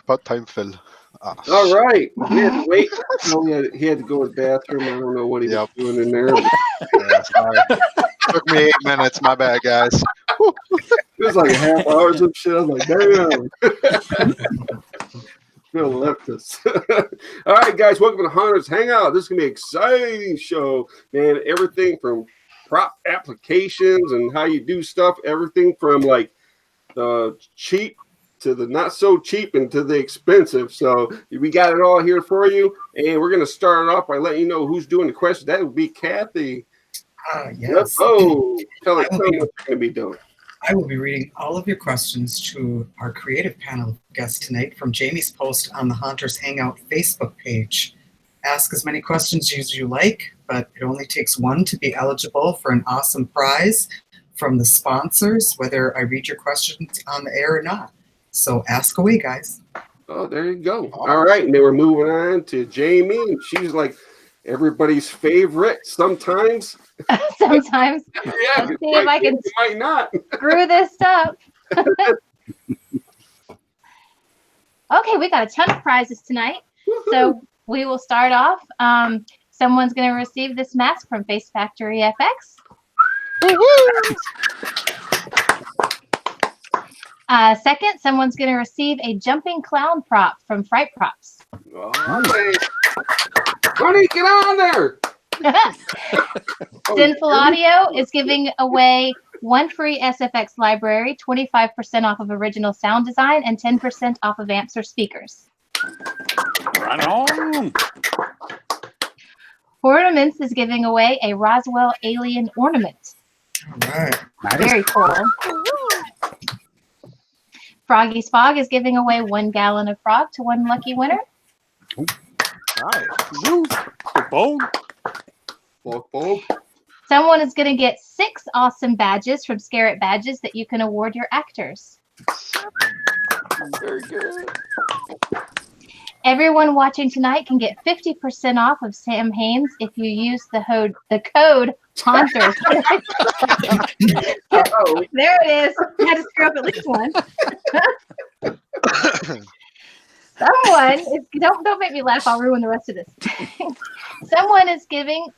About time, Phil. All right. We had to wait. So he had to go to the bathroom. I don't know what he was doing in there. Yeah, sorry. Took me 8 minutes. My bad, guys. It was like a half hour or some shit. I was like, damn. Phil left us. All right, guys. Welcome to Hunter's Hangout. This is going to be an exciting show, man. Everything from prop applications and how you do stuff. Everything from like the cheap to the not so cheap and to the expensive. So we got it all here for you. And we're going to start it off by letting you know who's doing the question. That would be Kathy. Yes. Oh, tell me what you're going to be doing. I will be reading all of your questions to our creative panel of guests tonight from Jamie's post on the Hunters Hangout Facebook page. Ask as many questions as you like, but it only takes one to be eligible for an awesome prize from the sponsors, whether I read your questions on the air or not. So ask away, guys. Oh, there you go. All right, and then we're moving on to Jamie, and she's like everybody's favorite sometimes. Sometimes. Yeah, let's see if I can might not screw this up. Okay, we got a ton of prizes tonight. Woo-hoo. So we will start off. Someone's going to receive this mask from Face Factory FX. Second, someone's going to receive a jumping clown prop from Fright Props. Okay. Honey, get on there. Sinful Audio is giving away one free SFX library, 25% off of original sound design, and 10% off of amps or speakers. Right on. Ornaments is giving away a Roswell alien ornament. All right. Very cool. Froggy's Fog is giving away 1 gallon of frog to one lucky winner. Nice. Boom. Someone is going to get 6 awesome badges from Scarrett Badges that you can award your actors. Very good. Everyone watching tonight can get 50% off of Sam Haines if you use the code Haunters. There it is. I had to screw up at least one. Someone is don't make me laugh. I'll ruin the rest of this. Someone is getting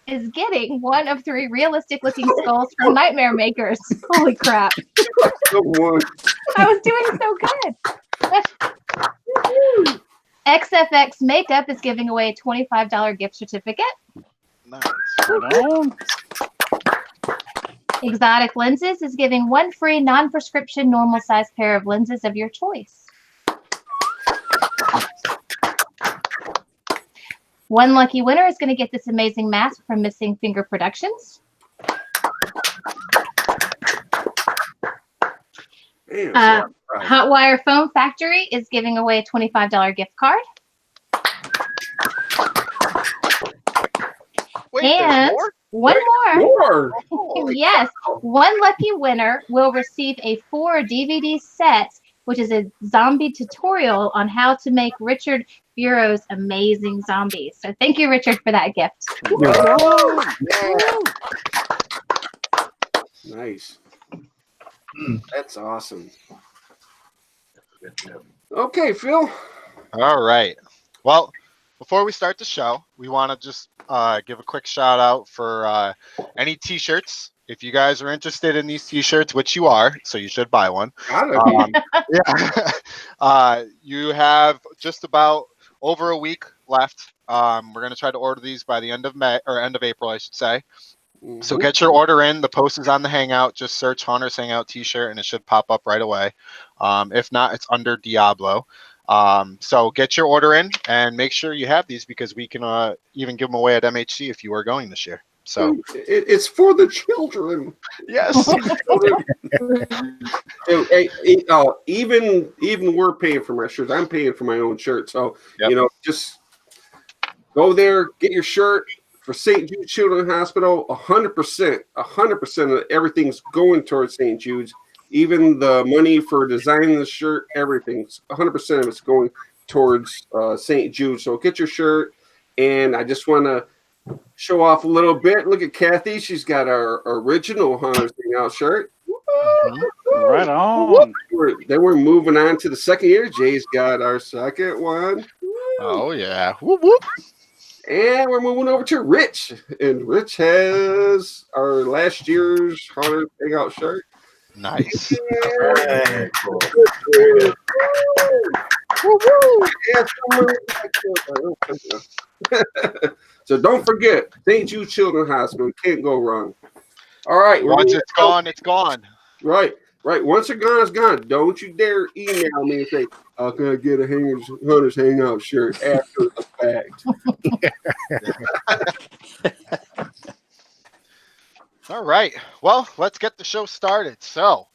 one of 3 realistic looking skulls from Nightmare Makers. Holy crap! I was doing so good. XFX Makeup is giving away a $25 gift certificate. Nice. Right on. Exotic Lenses is giving 1 free non-prescription normal size pair of lenses of your choice. One lucky winner is going to get this amazing mask from Missing Finger Productions. Hotwire Foam Factory is giving away a $25 gift card. Wait, and more? one more. Yes, one lucky winner will receive a 4 DVD set, which is a zombie tutorial on how to make Ricard Bureau's amazing zombies. So thank you, Richard, for that gift. Nice. That's awesome. Okay, Phil. All right. Well, before we start the show, we want to just give a quick shout out for any t-shirts. If you guys are interested in these t-shirts, which you are, so you should buy one. You have just about over a week left. We're going to try to order these by the end of May, or end of April, I should say. So get your order in. The post is on the Hangout. Just search Hunters Hangout t-shirt and it should pop up right away. If not, it's under Diablo. So get your order in and make sure you have these because we can even give them away at MHC if you are going this year. So it's for the children. Yes. Even we're paying for my shirts. I'm paying for my own shirt. So just go there, get your shirt for St. Jude Children's Hospital. 100% of everything's going towards St. Jude's. Even the money for designing the shirt, everything's 100% of it's going towards St. Jude. So get your shirt, and I just want to show off a little bit. Look at Kathy; she's got our original Hunters Hangout shirt. Right on. They were moving on to the second year. Jay's got our second one. Oh yeah. Whoop, whoop. And we're moving over to Rich. And Rich has our last year's Hunter Hangout shirt. Nice. Yeah. Cool. So don't forget, St. Jude Children's Hospital. Can't go wrong. All right. Once it's gone, it's gone. Right. Once it's gone, it's gone. Don't you dare email me and say, "How can I get a Hunter's Hangout shirt after the fact?" All right. Well, let's get the show started. So,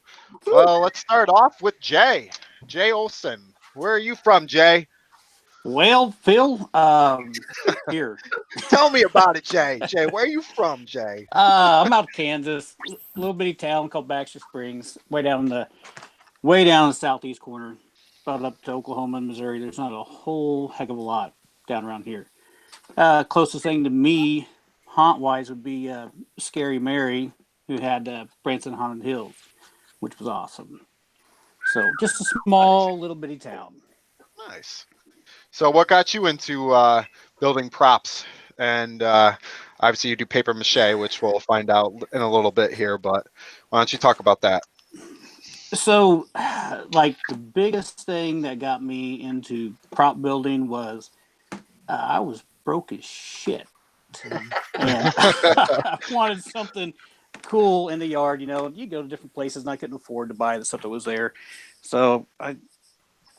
let's start off with Jay. Jay Olson. Where are you from, Jay? Well, Phil, here. Tell me about it, Jay. Jay, where are you from, Jay? I'm out of Kansas, little bitty town called Baxter Springs, way down in the southeast corner, about up to Oklahoma and Missouri. There's not a whole heck of a lot down around here. Closest thing to me, haunt-wise, would be Scary Mary, who had Branson Haunted Hills, which was awesome. So just a small little bitty town. Nice. So what got you into building props? And obviously you do paper mache, which we'll find out in a little bit here, but why don't you talk about that? So, like, the biggest thing that got me into prop building was I was broke as shit. And I wanted something cool in the yard. You know, you go to different places and I couldn't afford to buy the stuff that was there. So I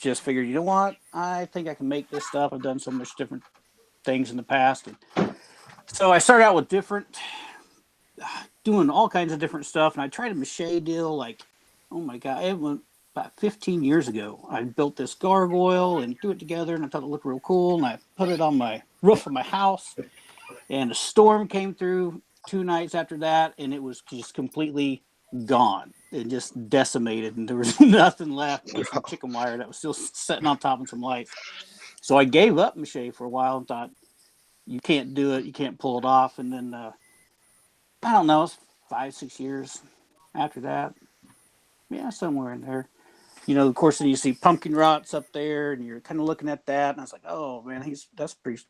just figured, you know what? I think I can make this stuff. I've done so much different things in the past. And so I started out with doing all kinds of different stuff. And I tried a mache deal, like, oh my God, it went about 15 years ago. I built this gargoyle and threw it together and I thought it looked real cool. And I put it on my roof of my house. And a storm came through 2 nights after that. And it was just completely gone. It just decimated, and there was nothing left but some chicken wire that was still sitting on top of some lights. So I gave up mache for a while and thought, you can't do it, you can't pull it off. And then I don't know, it's 5-6 years after that, yeah, somewhere in there. You know, of course, then you see pumpkin rots up there, and you're kind of looking at that, and I was like, oh man, that's pretty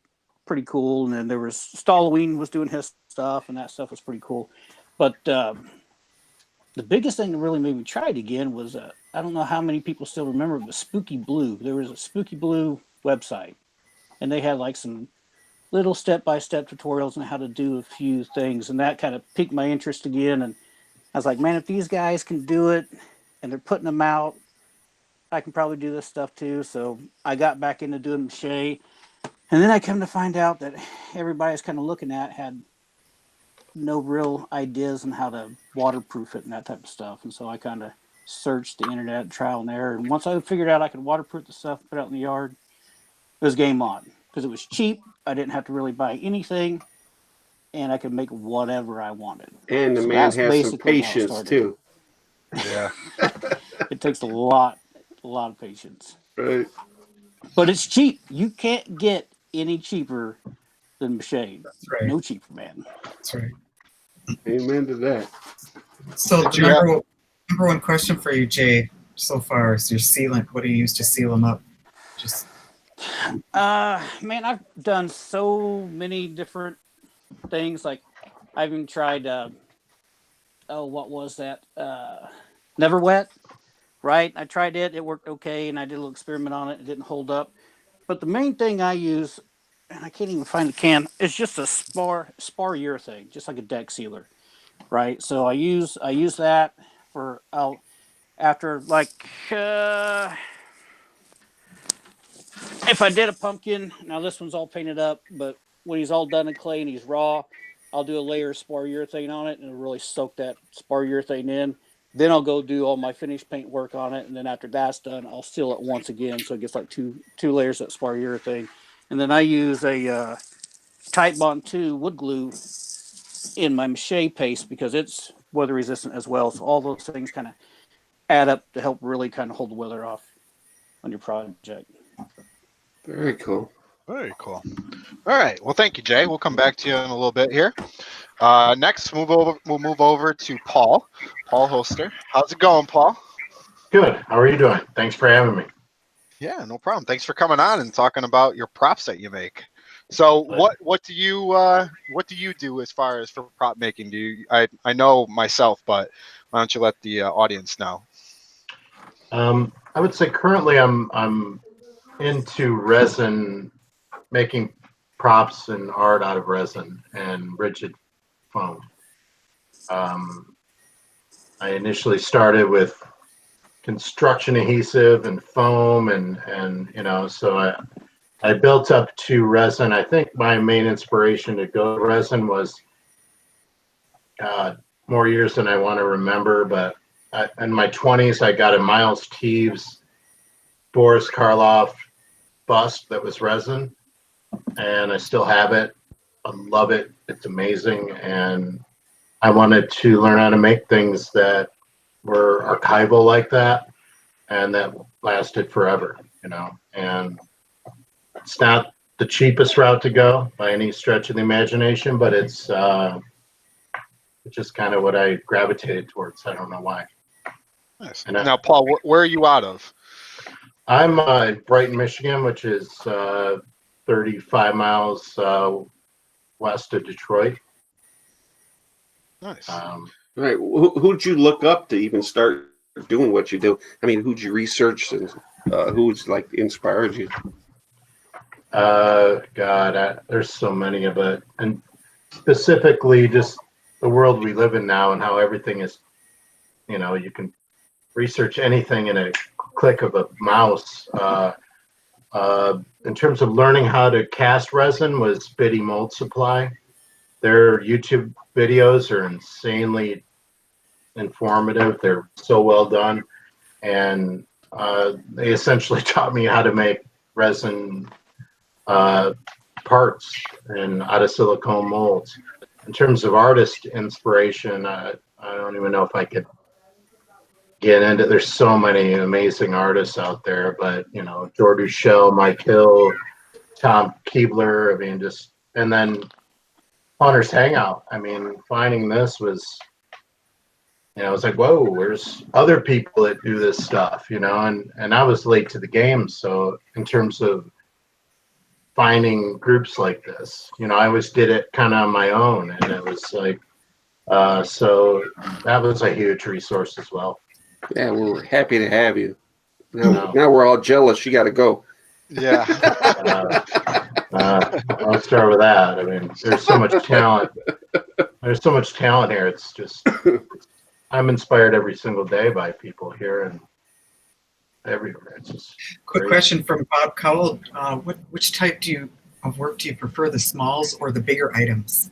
cool. And then there was Stalloween was doing his stuff, and that stuff was pretty cool. But the biggest thing that really made me try it again was, I don't know how many people still remember, but Spooky Blue. There was a Spooky Blue website, and they had like some little step-by-step tutorials on how to do a few things, and that kind of piqued my interest again. And I was like, man, if these guys can do it, and they're putting them out, I can probably do this stuff too. So I got back into doing mache, and then I come to find out that everybody I was kind of looking at had no real ideas on how to waterproof it and that type of stuff. And so I kind of searched the internet, trial and error. And once I figured out I could waterproof the stuff, put it out in the yard, it was game on. Because it was cheap. I didn't have to really buy anything. And I could make whatever I wanted. And the man has some patience too. Yeah. It takes a lot of patience. Right. But it's cheap. You can't get any cheaper than mache. That's right. No cheaper, man. That's right. Amen to that. So number one question for you, Jay, so far is your sealant. What do you use to seal them up? Just man, I've done so many different things. Like I've even tried what was that? Never Wet, right? I tried it, it worked okay, and I did a little experiment on it, it didn't hold up. But the main thing I use, and I can't even find the can, it's just a spar urethane, just like a deck sealer. Right. So I use that for after like if I did a pumpkin, now this one's all painted up, but when he's all done in clay and he's raw, I'll do a layer of spar urethane on it and it'll really soak that spar urethane in. Then I'll go do all my finished paint work on it, and then after that's done, I'll seal it once again, so it gets like two layers of spar urethane. And then I use a Tite Bond 2 wood glue in my mache paste because it's weather resistant as well. So all those things kind of add up to help really kind of hold the weather off on your project. Very cool. Very cool. All right. Well, thank you, Jay. We'll come back to you in a little bit here. Next, we'll move over to Paul. Paul Holster. How's it going, Paul? Good. How are you doing? Thanks for having me. Yeah, no problem. Thanks for coming on and talking about your props that you make. So what do you do as far as for prop making? Do you I know myself, but why don't you let the audience know? I would say currently I'm into resin, making props and art out of resin and rigid foam. I initially started with construction adhesive and foam and so I built up to resin. I think my main inspiration to go to resin was more years than I want to remember, but in my 20s I got a Miles Teves Boris Karloff bust that was resin, and I still have it. I love it. It's amazing, and I wanted to learn how to make things that were archival like that and that lasted forever, and it's not the cheapest route to go by any stretch of the imagination, but it's just kind of what I gravitated towards. I don't know why. Nice. Now, Paul, where are you out of? I'm in Brighton, Michigan, which is 35 miles west of Detroit. Nice. Right. Who'd you look up to even start doing what you do? I mean, who'd you research and who's like inspired you? God, there's so many of it, and specifically just the world we live in now and how everything is, you can research anything in a click of a mouse. In terms of learning how to cast resin was Biddy Mold Supply. Their YouTube videos are insanely informative. They're so well done, and they essentially taught me how to make resin parts and out of silicone molds. In terms of artist inspiration, I don't even know if I could get into. There's so many amazing artists out there, but Jordan Shell, Mike Hill, Tom Keebler. I mean, and then Hunter's Hangout. I mean, finding this was, I was like, whoa, there's other people that do this stuff, and I was late to the game. So in terms of finding groups like this, I always did it kind of on my own, and it was like, so that was a huge resource as well. Yeah, we're happy to have you. Now we're all jealous. You got to go. Yeah. I'll start with that. I mean, there's so much talent. There's so much talent here. It's just, I'm inspired every single day by people here and everywhere. It's just Quick question from Bob Cowell. Which type of work do you prefer, the smalls or the bigger items?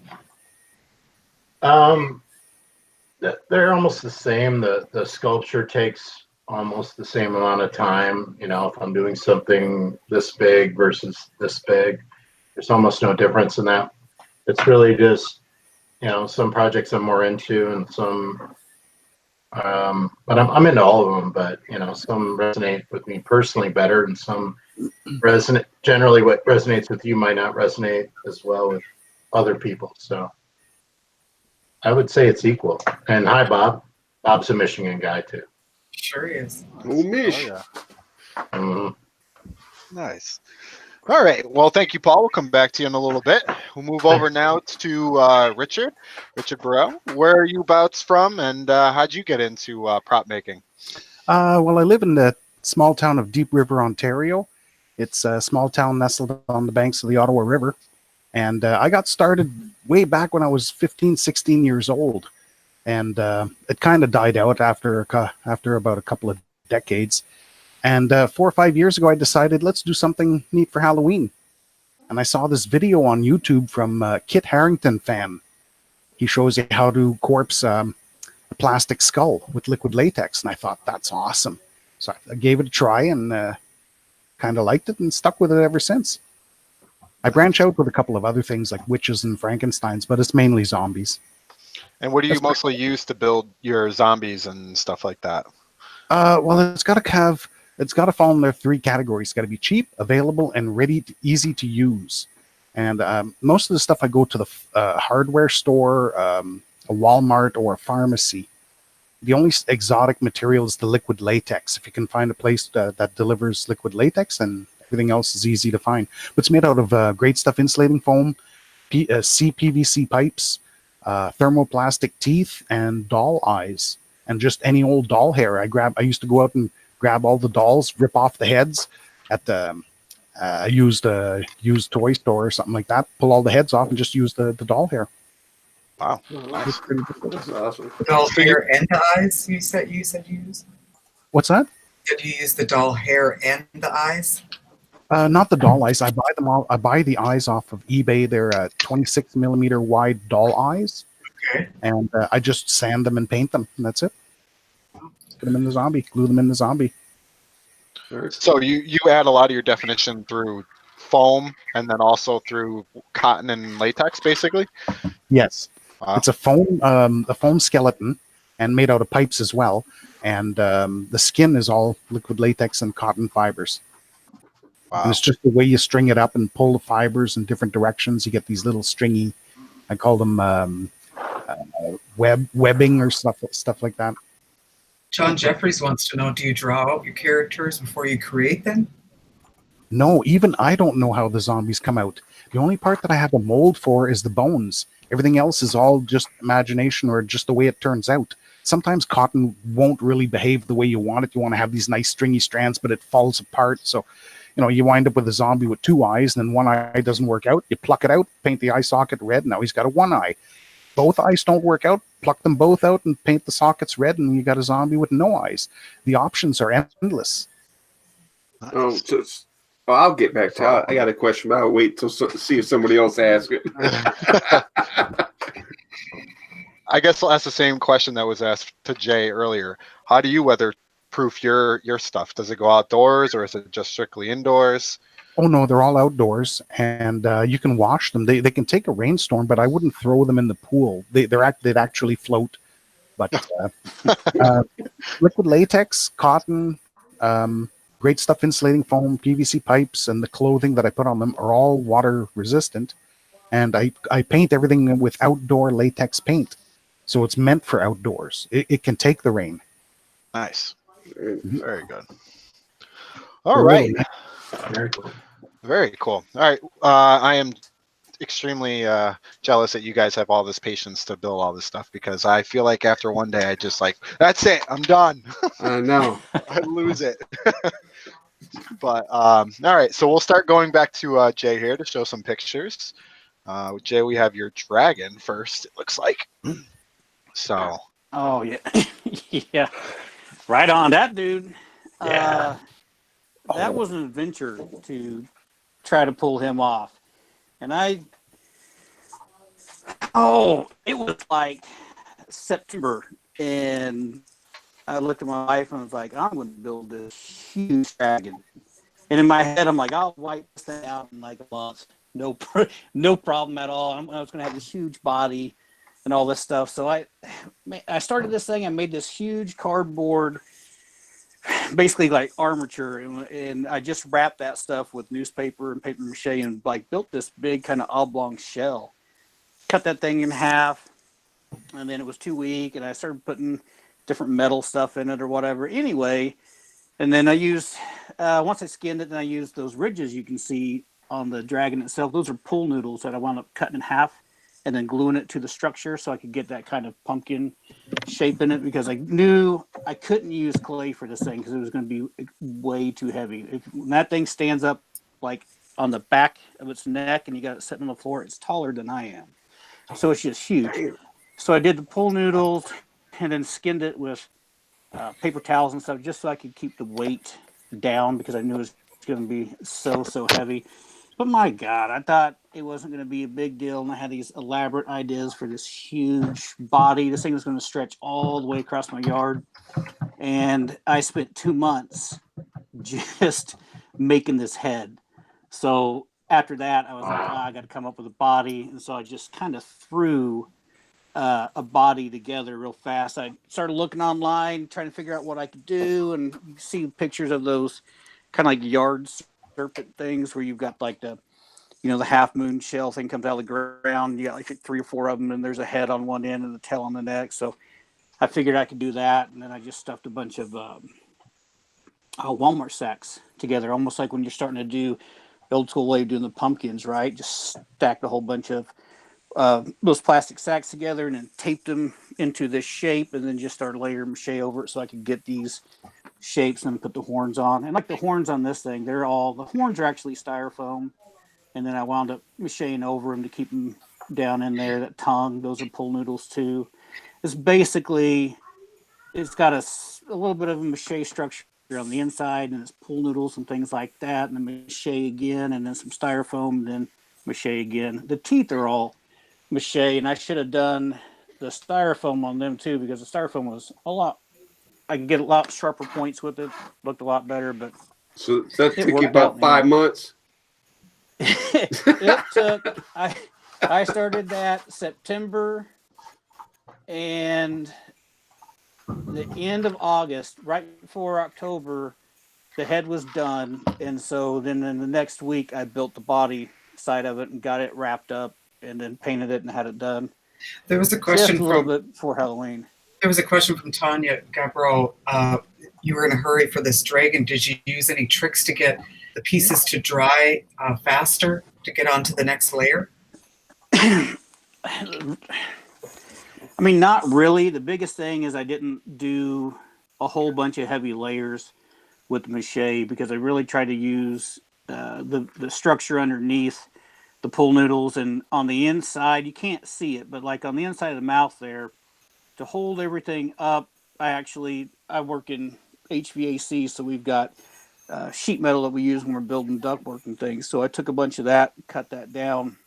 They're almost the same. The sculpture takes almost the same amount of time. If I'm doing something this big versus this big, there's almost no difference in that. It's really just, some projects I'm more into and some, but I'm into all of them, but some resonate with me personally better and some resonate. Generally what resonates with you might not resonate as well with other people. So I would say it's equal. And hi, Bob. Bob's a Michigan guy too. Sure he is. Oh, Mish. Oh, yeah. Mm-hmm. Nice. All right. Well, thank you, Paul. We'll come back to you in a little bit. We'll move over now to Ricard Bureau. Where are you abouts from, and how'd you get into prop making? Well, I live in the small town of Deep River, Ontario. It's a small town nestled on the banks of the Ottawa River. And I got started way back when I was 15, 16 years old. And it kind of died out after about a couple of decades. And 4 or 5 years ago, I decided, let's do something neat for Halloween. And I saw this video on YouTube from Kit Harington fan. He shows you how to corpse a plastic skull with liquid latex. And I thought, that's awesome. So I gave it a try and kind of liked it and stuck with it ever since. I branch out with a couple of other things like witches and Frankensteins, but it's mainly zombies. And what do you mostly use to build your zombies and stuff like that? Well, it's got to fall in their 3 categories. It's got to be cheap, available, and easy to use. And most of the stuff I go to the hardware store, a Walmart, or a pharmacy. The only exotic material is the liquid latex. If you can find a place that delivers liquid latex, then everything else is easy to find. But it's made out of great stuff: insulating foam, CPVC pipes, thermoplastic teeth, and doll eyes, and just any old doll hair. I used to go out and grab all the dolls, rip off the heads at the used toy store or something like that. Pull all the heads off and just use the doll hair. Wow. Nice. That's awesome. Doll hair and the eyes. You said you used. What's that? Did you use the doll hair and the eyes? Not the doll eyes. I buy them all. I buy the eyes off of eBay. They're 26 millimeter wide doll eyes, Okay. and I just sand them and paint them, and that's it. Put them in the zombie. Glue them in the zombie. So you add a lot of your definition through foam and then also through cotton and latex, basically. Yes, Wow. it's a foam skeleton, and made out of pipes as well. And the skin is all liquid latex and cotton fibers. Wow. And it's just the way you string it up and pull the fibers in different directions. You get these little stringy, I call them webbing or stuff like that. John Jeffries wants to know, do you draw out your characters before you create them? No, even I don't know how the zombies come out. The only part that I have a mold for is the bones. Everything else is all just imagination or just the way it turns out. Sometimes cotton won't really behave the way you want it. You want to have these nice stringy strands, but it falls apart. So, you wind up with a zombie with two eyes, and then one eye doesn't work out. You pluck it out, paint the eye socket red. Now he's got a one eye. Both eyes don't work out. Pluck them both out and paint the sockets red, and you got a zombie with no eyes. The options are endless. Oh, I'll get back to it. I got a question, but I'll wait till see if somebody else asks it. I guess I'll ask the same question that was asked to Jay earlier. How do you weatherproof your stuff? Does it go outdoors or is it just strictly indoors? Oh no, they're all outdoors, and you can wash them. They can take a rainstorm, but I wouldn't throw them in the pool. They'd actually float. But liquid latex, cotton, great stuff, insulating foam, PVC pipes, and the clothing that I put on them are all water resistant. And I paint everything with outdoor latex paint, so it's meant for outdoors. It can take the rain. Nice. Very good. All right. Very cool. Very cool. All right. I am extremely jealous that you guys have all this patience to build all this stuff, because I feel like after one day I just that's it, I'm done. I know. I lose it. But all right, so we'll start going back to Jay here to show some pictures. Jay, we have your dragon first, it looks like. So Oh yeah. Yeah. Right on that, dude. Yeah. That was an adventure to try to pull him off. And it was like September, and I looked at my wife and was like, I'm going to build this huge dragon. And in my head, I'm like, I'll wipe this thing out in like a month. No problem at all. I was going to have this huge body and all this stuff. So I started this thing. I made this huge cardboard, basically like armature, and I just wrapped that stuff with newspaper and paper mache and built this big kind of oblong shell. Cut that thing in half, and then it was too weak, and I started putting different metal stuff in it or whatever. Anyway, and then I used once I skinned it, then I used those ridges you can see on the dragon itself. Those are pool noodles that I wound up cutting in half and then gluing it to the structure so I could get that kind of pumpkin shape in it, because I knew I couldn't use clay for this thing because it was going to be way too heavy. When that thing stands up on the back of its neck and you got it sitting on the floor, it's taller than I am. So it's just huge. So I did the pool noodles and then skinned it with paper towels and stuff just so I could keep the weight down, because I knew it was going to be so heavy. But my God, I thought it wasn't going to be a big deal, and I had these elaborate ideas for this huge body. This thing was going to stretch all the way across my yard, and I spent 2 months just making this head. So after that, I was like, I got to come up with a body, and so I just kind of threw a body together real fast. I started looking online, trying to figure out what I could do, and you see pictures of those kind of like yard serpent things where you've got the half moon shell thing comes out of the ground. You got 3 or 4 of them, and there's a head on one end and a tail on the neck. So I figured I could do that, and then I just stuffed a bunch of Walmart sacks together, almost like when you're starting to do the old school way of doing the pumpkins, right? Just stacked a whole bunch of those plastic sacks together and then taped them into this shape, and then just started layering mache over it so I could get these shapes and put the horns on. And like the horns on this thing, the horns are actually styrofoam, and then I wound up macheing over them to keep them down in there. That tongue, those are pull noodles too. It's basically, it's got a little bit of a mache structure on the inside, and it's pull noodles and things like that, and then mache again, and then some styrofoam, and then mache again. The teeth are all mache, and I should have done the styrofoam on them too, because the styrofoam was I could get a lot sharper points with it, looked a lot better, but so that took you about 5 months. It took, I started that September, and the end of August, right before October, the head was done. And so then in the next week, I built the body side of it and got it wrapped up and then painted it and had it done. There was a question just a little bit before Halloween. There was a question from Tanya Gabro. You were in a hurry for this dragon. Did you use any tricks to get the pieces to dry faster to get onto the next layer? I mean, not really. The biggest thing is I didn't do a whole bunch of heavy layers with the mache, because I really tried to use the structure underneath the pull noodles, and on the inside, you can't see it, but like on the inside of the mouth there, to hold everything up, I work in HVAC, so we've got sheet metal that we use when we're building ductwork and things. So I took a bunch of that, cut that down,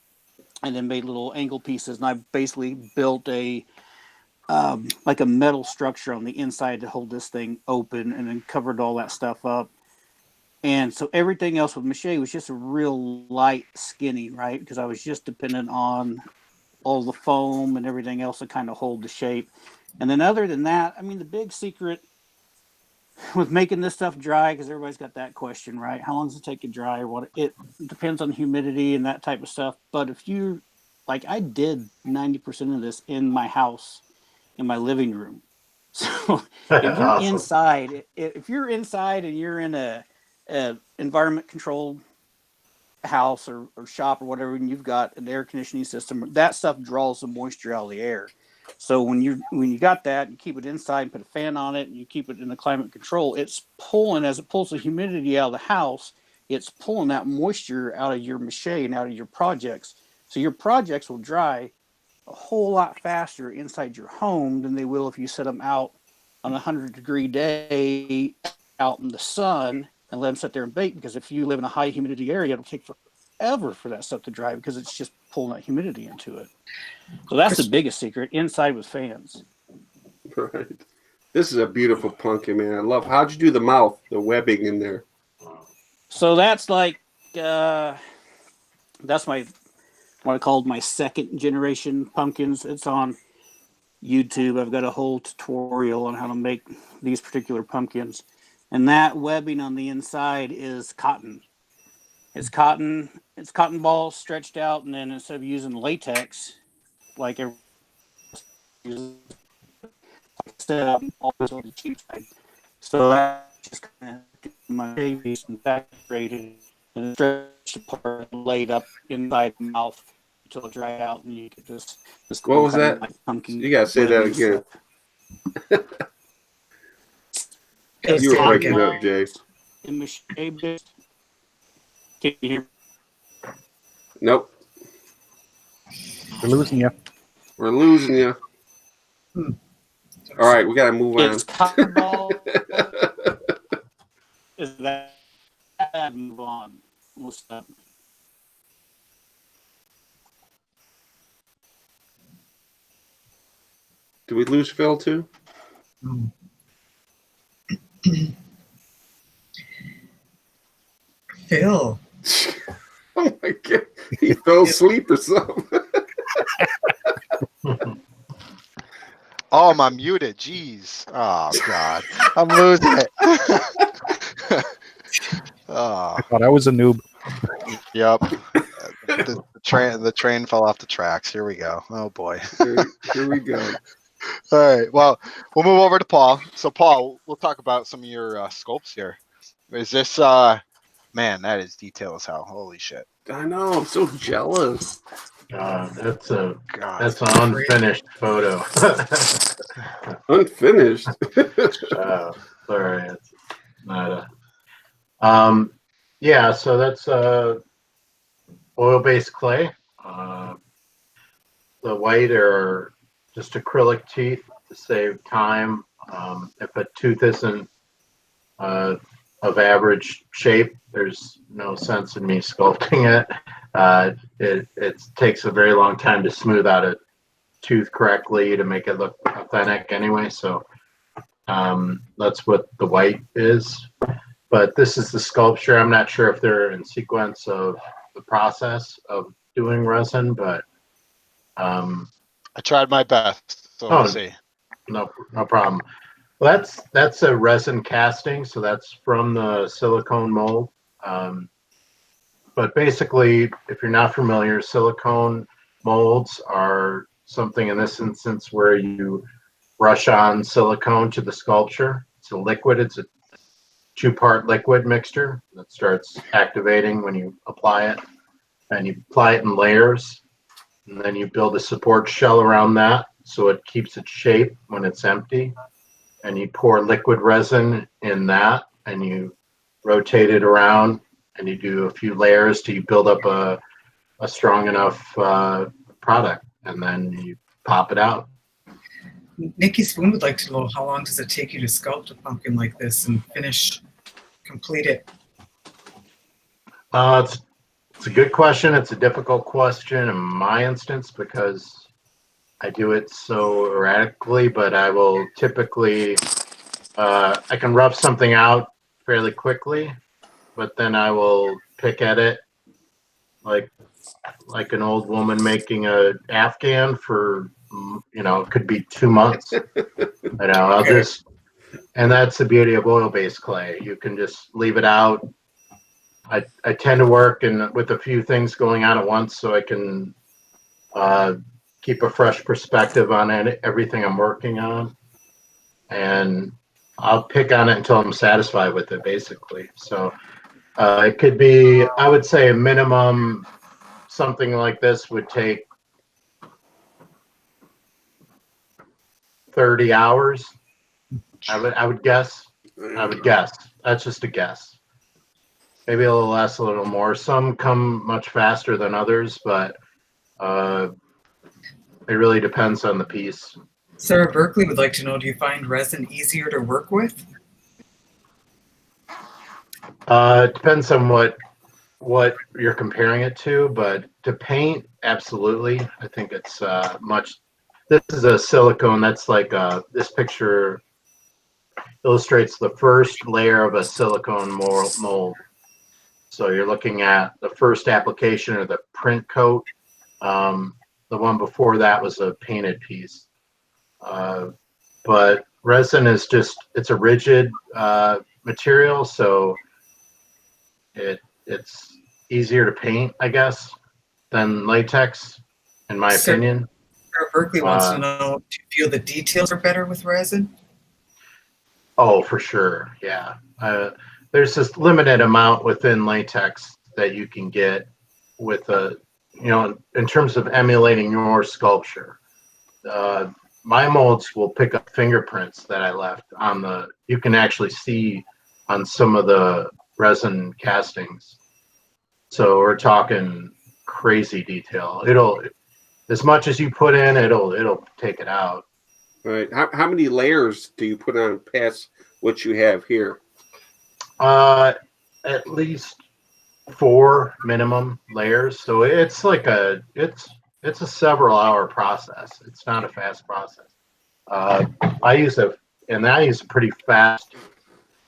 and then made little angle pieces, and I basically built like a metal structure on the inside to hold this thing open, and then covered all that stuff up. And so everything else with mache was just a real light skinny, right? Because I was just dependent on all the foam and everything else to kind of hold the shape. And then other than that, I mean, the big secret with making this stuff dry, because everybody's got that question, right? How long does it take to dry? Or what? It depends on humidity and that type of stuff. But if you, like, I did 90% of this in my house, in my living room. So if you're Awesome. inside, if you're inside and you're in a environment controlled house or shop or whatever, and you've got an air conditioning system, that stuff draws the moisture out of the air. So when you got that, you keep it inside and put a fan on it, and you keep it in the climate control, it's pulling, as it pulls the humidity out of the house, it's pulling that moisture out of your mache and out of your projects. So your projects will dry a whole lot faster inside your home than they will if you set them out on a 100-degree day out in the sun and let them sit there and bake. Because if you live in a high humidity area, it'll take forever for that stuff to dry, because it's just pulling that humidity into it. So that's the biggest secret, inside with fans. Right. This is a beautiful pumpkin, man. I love. How'd you do the mouth, the webbing in there? So that's like that's what I called my second generation pumpkins. It's on YouTube. I've got a whole tutorial on how to make these particular pumpkins. And that webbing on the inside is cotton. It's cotton balls stretched out, and then instead of using latex, like always on the cheap side. So that's just kind of my babies and saturated and stretched apart and laid up inside the mouth until it dried out, and you get this What was that? Like pumpkin. You gotta say that again. You were breaking up, Jay. In mache bit. Can you hear? Nope. We're losing you. We're losing you. All right, we gotta move on. It's cotton ball. Is that move on? We'll stop. Do we lose Phil too? Phil. Oh my god, he fell asleep or something. Oh, I'm muted. Jeez. Oh God, I'm losing it. Oh, I thought I was a noob. yep. The train fell off the tracks. Here we go. Oh boy. Here we go. All right. Well, we'll move over to Paul. So, Paul, we'll talk about some of your sculpts here. Is this man? That is detail as hell. Holy shit! I know. I'm so jealous. That's God. an unfinished photo. Unfinished. Sorry, it's not yeah, so that's oil-based clay. The white are just acrylic teeth to save time. If a tooth isn't of average shape, there's no sense in me sculpting it. It takes a very long time to smooth out a tooth correctly to make it look authentic anyway. So that's what the white is. But this is the sculpture. I'm not sure if they're in sequence of the process of doing resin, but I tried my best, so we'll see. No problem. Well, that's a resin casting, so that's from the silicone mold. But basically, if you're not familiar, silicone molds are something in this instance where you brush on silicone to the sculpture. It's a liquid. It's a 2-part liquid mixture that starts activating when you apply it, and you apply it in layers, and then you build a support shell around that so it keeps its shape when it's empty, and you pour liquid resin in that, and you rotate it around, and you do a few layers till you build up a strong enough product, and then you pop it out. Nikki Spoon would like to know, how long does it take you to sculpt a pumpkin like this and complete it? It's a good question. It's a difficult question in my instance because I do it so erratically, but I will typically, I can rough something out fairly quickly, but then I will pick at it like an old woman making a Afghan for, it could be 2 months. I'll just, and that's the beauty of oil-based clay. You can just leave it out. I tend to work with a few things going on at once, so I can keep a fresh perspective on everything I'm working on, and I'll pick on it until I'm satisfied with it, basically. So it could be, I would say, a minimum. Something like this would take 30 hours. I would guess. That's just a guess. Maybe a little less, a little more. Some come much faster than others, but it really depends on the piece. Sarah Berkeley would like to know, do you find resin easier to work with? It depends on what you're comparing it to, but to paint, absolutely. I think it's this is a silicone. That's like this picture illustrates the first layer of a silicone mold. So you're looking at the first application of the print coat. The one before that was a painted piece. But resin is it's a rigid material, so it's easier to paint, I guess, than latex, in my opinion. Sarah Berkeley wants to know, do you feel the details are better with resin? Oh, for sure, yeah. There's this limited amount within latex that you can get with in terms of emulating your sculpture. My molds will pick up fingerprints that I left on you can actually see on some of the resin castings. So we're talking crazy detail. As much as you put in, it'll take it out. All right. How many layers do you put on past what you have here? At least 4 minimum layers. So it's like it's a several-hour process. It's not a fast process. I use a pretty fast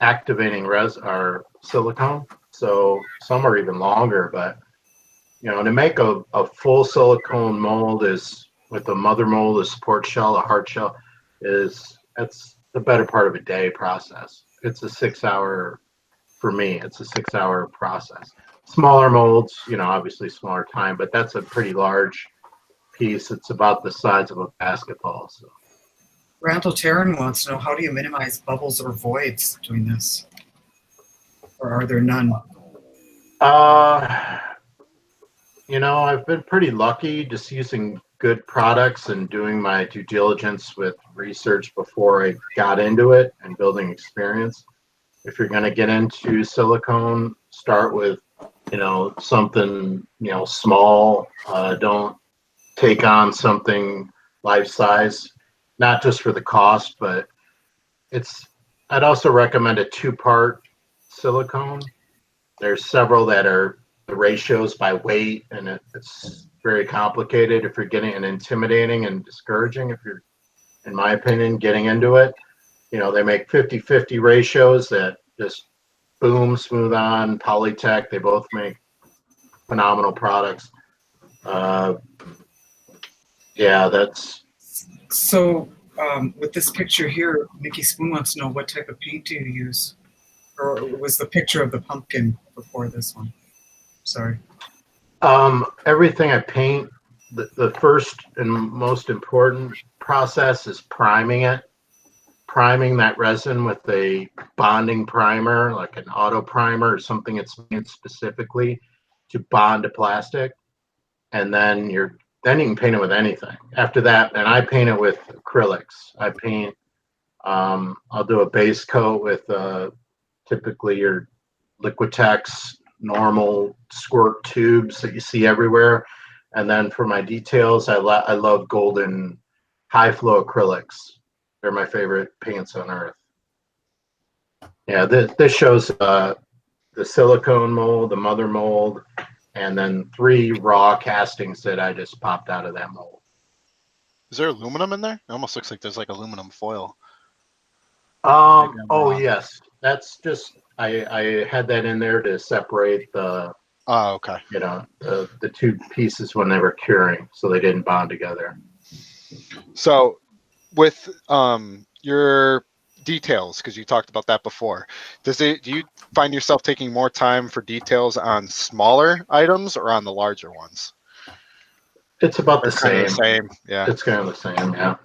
activating or silicone. So some are even longer, but to make a full silicone mold is with a mother mold, a support shell, a hard shell, that's the better part of a day process. It's a 6-hour, for me, it's a 6-hour process. Smaller molds, obviously smaller time, but that's a pretty large piece. It's about the size of a basketball. So Randall Taryn wants to know, how do you minimize bubbles or voids doing this? Or are there none? I've been pretty lucky just using good products and doing my due diligence with research before I got into it and building experience. If you're going to get into silicone, start with, something, small. Don't take on something life size, not just for the cost, but I'd also recommend a 2-part silicone. There's several that are the ratios by weight, and it's very complicated if you're getting and intimidating and discouraging if you're, in my opinion, getting into it. They make 50-50 ratios that just boom, smooth on, Polytech. They both make phenomenal products. That's. So with this picture here, Mickey Spoon wants to know, what type of paint do you use? Or was the picture of the pumpkin before this one? Sorry. Everything I paint, the first and most important process is priming it. Priming that resin with a bonding primer, like an auto primer or something that's made specifically to bond to plastic. And then you can paint it with anything. After that, and I paint it with acrylics. I'll do a base coat with typically your Liquitex normal squirt tubes that you see everywhere. And then for my details, I love golden high flow acrylics. They're my favorite paints on earth. Yeah, this shows the silicone mold, the mother mold, and then 3 raw castings that I just popped out of that mold. Is there aluminum in there? It almost looks like there's like aluminum foil. Yes. That's just, I had that in there to separate the, okay. The 2 pieces when they were curing, so they didn't bond together. So with your details, because you talked about that before, do you find yourself taking more time for details on smaller items or on the larger ones? It's about the same. same. Yeah. It's kind of the same, yeah.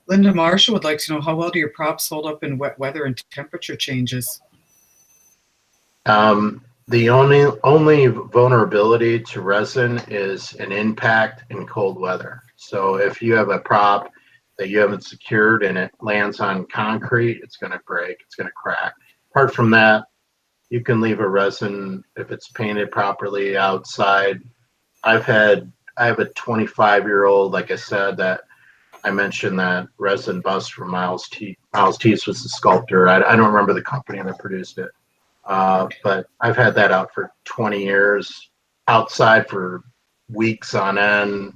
Linda Marshall would like to know, how well do your props hold up in wet weather and temperature changes? The only vulnerability to resin is an impact in cold weather. So if you have a prop that you haven't secured and it lands on concrete, it's going to break, it's going to crack. Apart from that, you can leave a resin if it's painted properly outside. I have a 25-year-old, like I said, that I mentioned that resin bust from Miles Tees. Miles Tees was the sculptor. I don't remember the company that produced it. But I've had that out for 20 years, outside for weeks on end,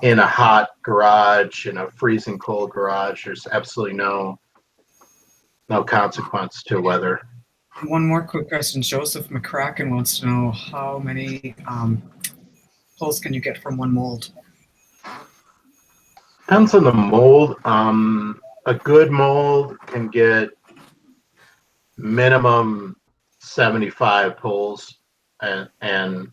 in a hot garage, in a freezing cold garage. There's absolutely no consequence to weather. One more quick question. Joseph McCracken wants to know, how many pulls can you get from one mold? Depends on the mold. A good mold can get minimum 75 pulls, and I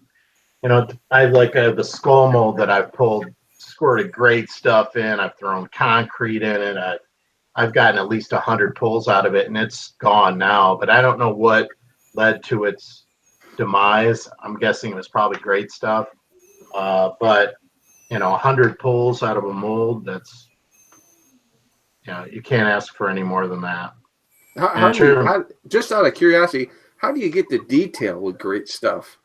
have the skull mold that I've pulled, squirted great stuff in. I've thrown concrete in it. I've gotten at least 100 pulls out of it, and it's gone now. But I don't know what led to its demise. I'm guessing it was probably great stuff. But 100 pulls out of a mold, that's, you can't ask for any more than that. Just out of curiosity, how do you get the detail with great stuff?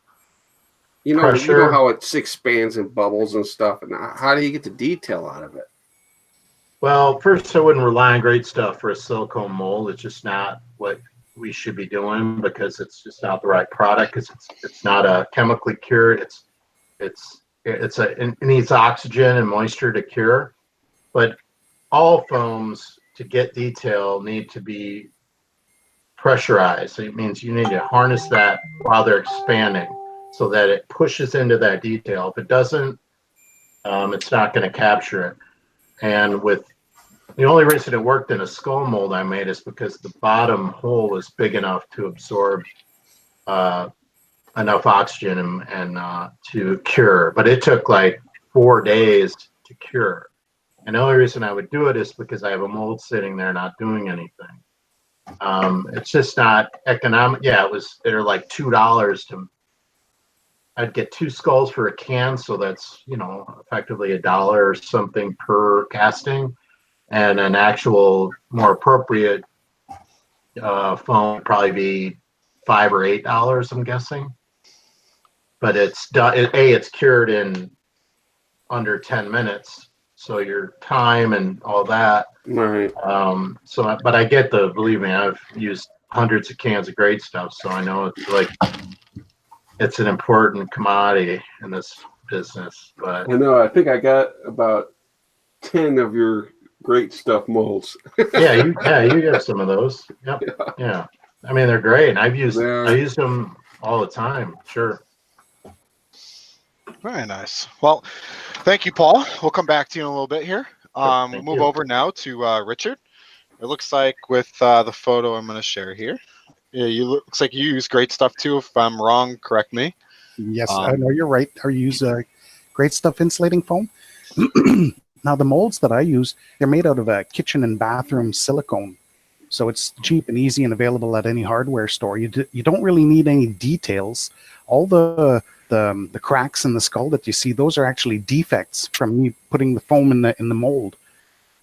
You know how it expands and bubbles and stuff, and how do you get the detail out of it? Well, first, I wouldn't rely on great stuff for a silicone mold. It's just not what we should be doing, because it's just not the right product. Because it's not a chemically cured. It needs oxygen and moisture to cure. But all foams, to get detail, need to be pressurized. It means you need to harness that while they're expanding, so that it pushes into that detail. If it doesn't, it's not going to capture it. And with the only reason it worked in a skull mold I made is because the bottom hole was big enough to absorb enough oxygen and to cure. But it took like 4 days to cure. And the only reason I would do it is because I have a mold sitting there not doing anything. It's just not economic. Yeah, they're like $2 to. I'd get 2 skulls for a can, so that's effectively $1 or something per casting, and an actual more appropriate foam would probably be $5 or $8, I'm guessing. But it's done. It's cured in under 10 minutes, so your time and all that. Right. But I get believe me, I've used hundreds of cans of great stuff, so I know it's an important commodity in this business. But I know. I think I got about 10 of your great stuff molds. yeah, you have some of those. Yep. Yeah. I mean, they're great. And I use them all the time. Sure. Very nice. Well, thank you, Paul. We'll come back to you in a little bit here. We'll move over now to Richard. It looks like with the photo I'm going to share here. Yeah, looks like you use great stuff too. If I'm wrong, correct me. Yes, I know you're right. I use great stuff insulating foam. Now, the molds that I use, they're made out of a kitchen and bathroom silicone. So it's cheap and easy and available at any hardware store. You don't really need any details. All the cracks in the skull that you see, those are actually defects from me putting the foam in the mold.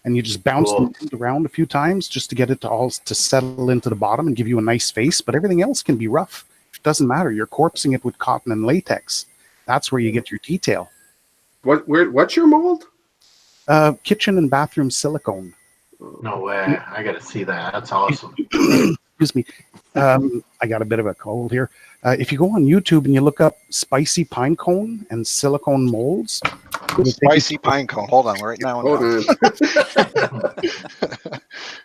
And you just bounce them around a few times just to get it to settle into the bottom and give you a nice face. But everything else can be rough. It doesn't matter. You're corpsing it with cotton and latex. That's where you get your detail. What's your mold? Kitchen and bathroom silicone. No way. I got to see that. That's awesome. Excuse me. I got a bit of a cold here. If you go on YouTube and you look up spicy pine cone and silicone molds. Spicy pine cone. Hold on. Right now.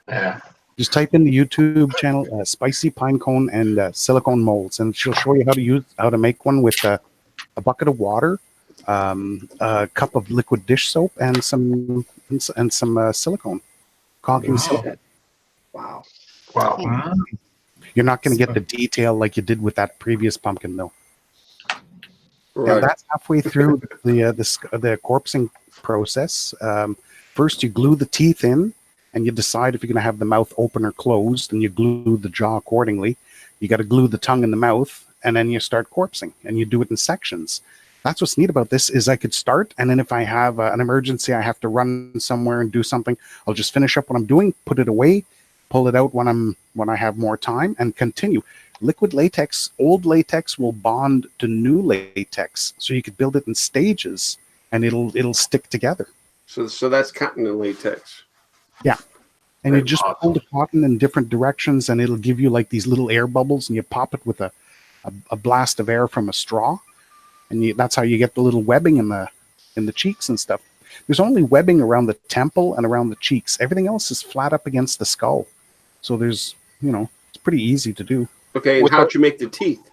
Yeah. Just type in the YouTube channel, spicy pine cone and silicone molds, and she'll show you how to make one with a bucket of water, a cup of liquid dish soap, and some silicone, caulking silicone. Wow. You're not going to get the detail like you did with that previous pumpkin, though. Right. And that's halfway through the corpsing process. First, you glue the teeth in, and you decide if you're going to have the mouth open or closed, and you glue the jaw accordingly. You got to glue the tongue in the mouth, and then you start corpsing, and you do it in sections. That's what's neat about this is I could start, and then if I have an emergency, I have to run somewhere and do something, I'll just finish up what I'm doing, put it away, pull it out when I have more time, and continue. Liquid latex, old latex will bond to new latex, so you could build it in stages, and it'll stick together. So that's cotton and latex. Yeah, and you just pull the cotton in different directions, and it'll give you like these little air bubbles, and you pop it with a blast of air from a straw, and that's how you get the little webbing in the cheeks and stuff. There's only webbing around the temple and around the cheeks. Everything else is flat up against the skull. So there's, it's pretty easy to do. Okay, and how'd you make the teeth?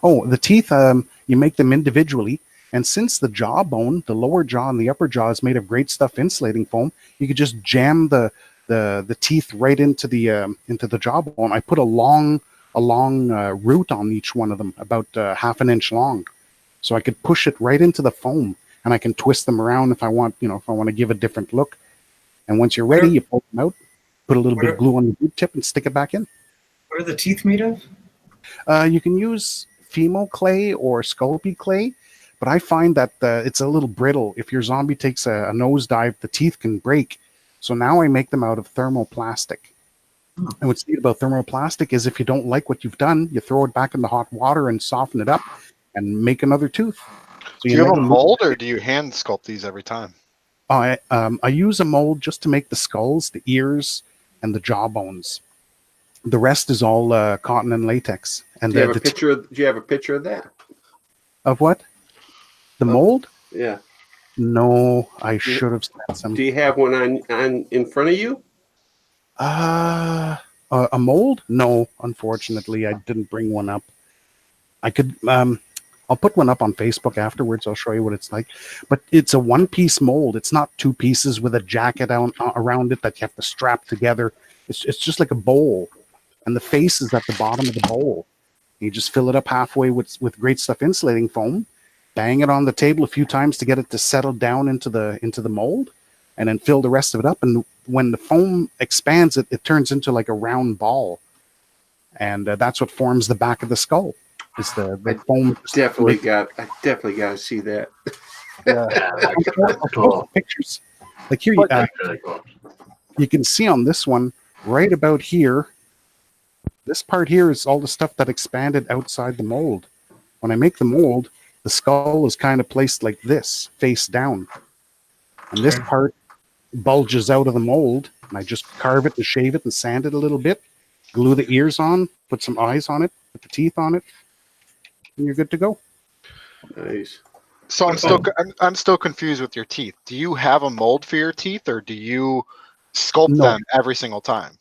Oh, the teeth, you make them individually. And since the jawbone, the lower jaw and the upper jaw is made of great stuff insulating foam, you could just jam the teeth right into the jawbone. I put a long root on each one of them, about half an inch long. So I could push it right into the foam, and I can twist them around if I want, if I want to give a different look. And once you're ready, you pull them out, put a little bit of glue on the root tip, and stick it back in. What are the teeth made of? You can use Fimo clay or Sculpey clay, but I find that it's a little brittle. If your zombie takes a nosedive, the teeth can break. So now I make them out of thermoplastic. And what's neat about thermoplastic is if you don't like what you've done, you throw it back in the hot water and soften it up and make another tooth. So do you have a mold, or do you hand sculpt these every time? I use a mold just to make the skulls, the ears, and the jawbones. The rest is all cotton and latex. And do you have a picture of that? Of what? The mold? Yeah. No, I should have sent some. Do you have one on in front of you? A mold? No, unfortunately, I didn't bring one up. I could. I'll put one up on Facebook afterwards. I'll show you what it's like. But it's a one-piece mold. It's not two pieces with a jacket around it that you have to strap together. It's just like a bowl, and the face is at the bottom of the bowl. You just fill it up halfway with great stuff insulating foam, bang it on the table a few times to get it to settle down into the mold, and then fill the rest of it up. And when the foam expands, it turns into like a round ball, and that's what forms the back of the skull. Is the foam? I definitely got to see that. Yeah, That's cool. pictures. Like here, That's really cool. you can see on this one right about here. This part here is all the stuff that expanded outside the mold. When I make the mold, the skull is kind of placed like this, face down. And this part bulges out of the mold, and I just carve it and shave it and sand it a little bit, glue the ears on, put some eyes on it, put the teeth on it, and you're good to go. Nice. So I'm still confused with your teeth. Do you have a mold for your teeth, or do you sculpt them every single time?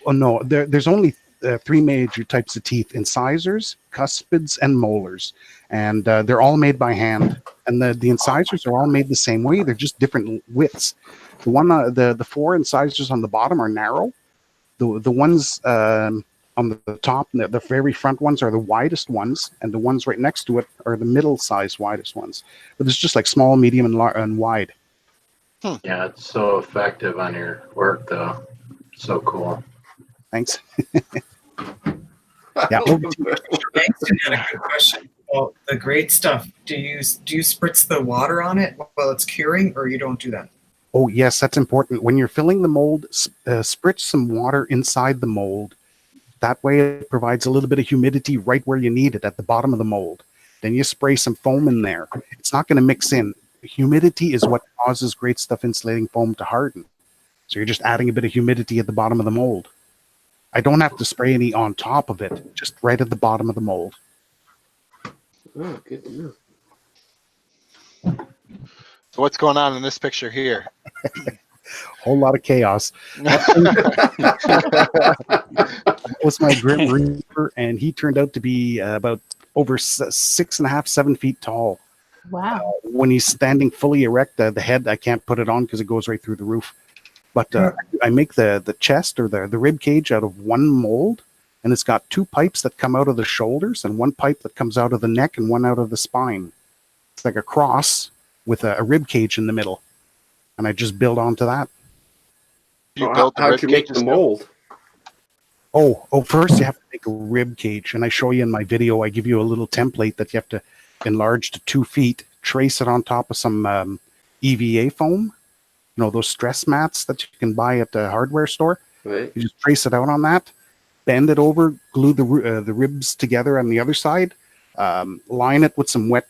Oh no, there's only 3 major types of teeth: incisors, cuspids, and molars, and they're all made by hand. And the incisors are all made the same way; they're just different widths. The one, the 4 incisors on the bottom are narrow. The ones on the top, the very front ones, are the widest ones, and the ones right next to it are the middle-sized, widest ones. But it's just like small, medium, and wide. Yeah, it's so effective on your work, though. So cool. Thanks. Yeah. Langston had a good question. Well, the great stuff. Do you spritz the water on it while it's curing, or you don't do that? Oh yes, that's important. When you're filling the mold, spritz some water inside the mold. That way, it provides a little bit of humidity right where you need it, at the bottom of the mold. Then you spray some foam in there. It's not going to mix in. Humidity is what causes great stuff insulating foam to harden. So you're just adding a bit of humidity at the bottom of the mold. I don't have to spray any on top of it, just right at the bottom of the mold. Oh, good to know. So what's going on in this picture here? Whole lot of chaos. That was my Grim Reaper, and he turned out to be about over 6.5, 7 feet tall. Wow. When he's standing fully erect, the head, I can't put it on because it goes right through the roof. But I make the chest or the rib cage out of one mold, and it's got 2 pipes that come out of the shoulders and 1 pipe that comes out of the neck and 1 out of the spine. It's like a cross with a rib cage in the middle, and I just build onto that. How'd you make the mold? Oh, first you have to make a rib cage, and I show you in my video. I give you a little template that you have to enlarge to 2 feet, trace it on top of some EVA foam. You know, those stress mats that you can buy at the hardware store. Right. You just trace it out on that, bend it over, glue the ribs together on the other side, line it with some wet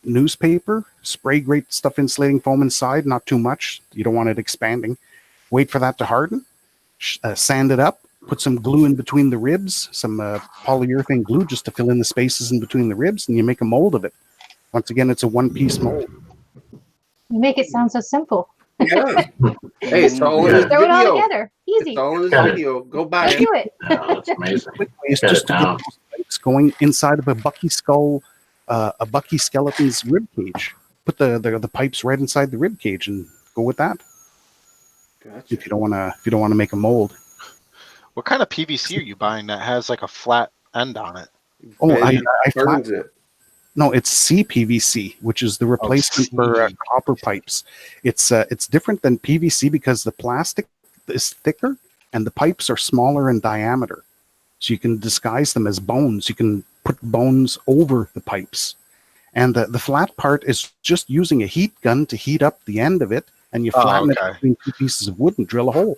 newspaper, spray great stuff insulating foam inside, not too much. You don't want it expanding. Wait for that to harden, sand it up, put some glue in between the ribs, some polyurethane glue just to fill in the spaces in between the ribs, and you make a mold of it. Once again, it's a 1-piece mold. You make it sound so simple. Yeah. Hey, it's all in this Throw it all video. together. Easy. It's all in this video. Go buy Let's it. do it. Oh, that's amazing. It's Get just it to get down. those pipes going inside of a bucky skull, a bucky skeleton's rib cage. Put the pipes right inside the rib cage and go with that. Gotcha. If you don't want to make a mold. What kind of PVC are you buying that has like a flat end on it? Oh, I burns it. No, it's CPVC, which is the replacement for copper pipes. It's different than PVC because the plastic is thicker and the pipes are smaller in diameter. So you can disguise them as bones. You can put bones over the pipes. And the flat part is just using a heat gun to heat up the end of it, and you flatten it between 2 pieces of wood and drill a hole.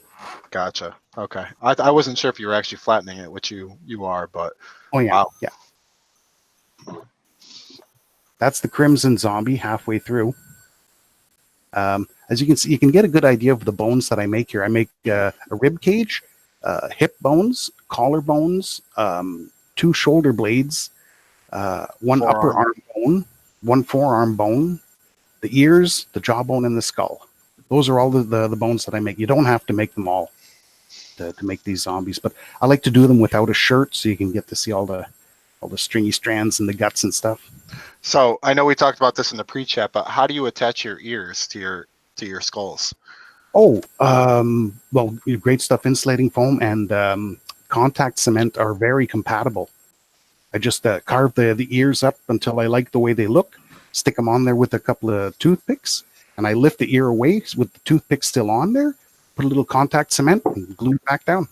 Gotcha. Okay. I wasn't sure if you were actually flattening it, which you are, but Oh yeah, wow. yeah. That's the Crimson Zombie halfway through. As you can see, you can get a good idea of the bones that I make here. I make a rib cage, hip bones, collar bones, 2 shoulder blades, 1 upper arm bone, 1 forearm bone, the ears, the jawbone, and the skull. Those are all the bones that I make. You don't have to make them all to make these zombies, but I like to do them without a shirt so you can get to see all the stringy strands and the guts and stuff. So I know we talked about this in the pre-chat, but how do you attach your ears to your skulls? Oh, well, great stuff. Insulating foam and contact cement are very compatible. I just carve the ears up until I like the way they look, stick them on there with a couple of toothpicks, and I lift the ear away with the toothpick still on there, put a little contact cement, and glue it back down.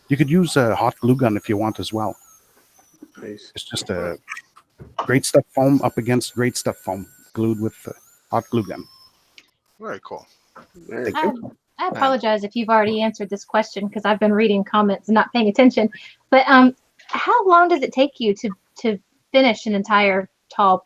You could use a hot glue gun if you want as well. Nice. It's just a great stuff foam up against great stuff foam, glued with a hot glue gun. Very cool. Very I apologize if you've already answered this question because I've been reading comments and not paying attention. But how long does it take you to finish an entire tall?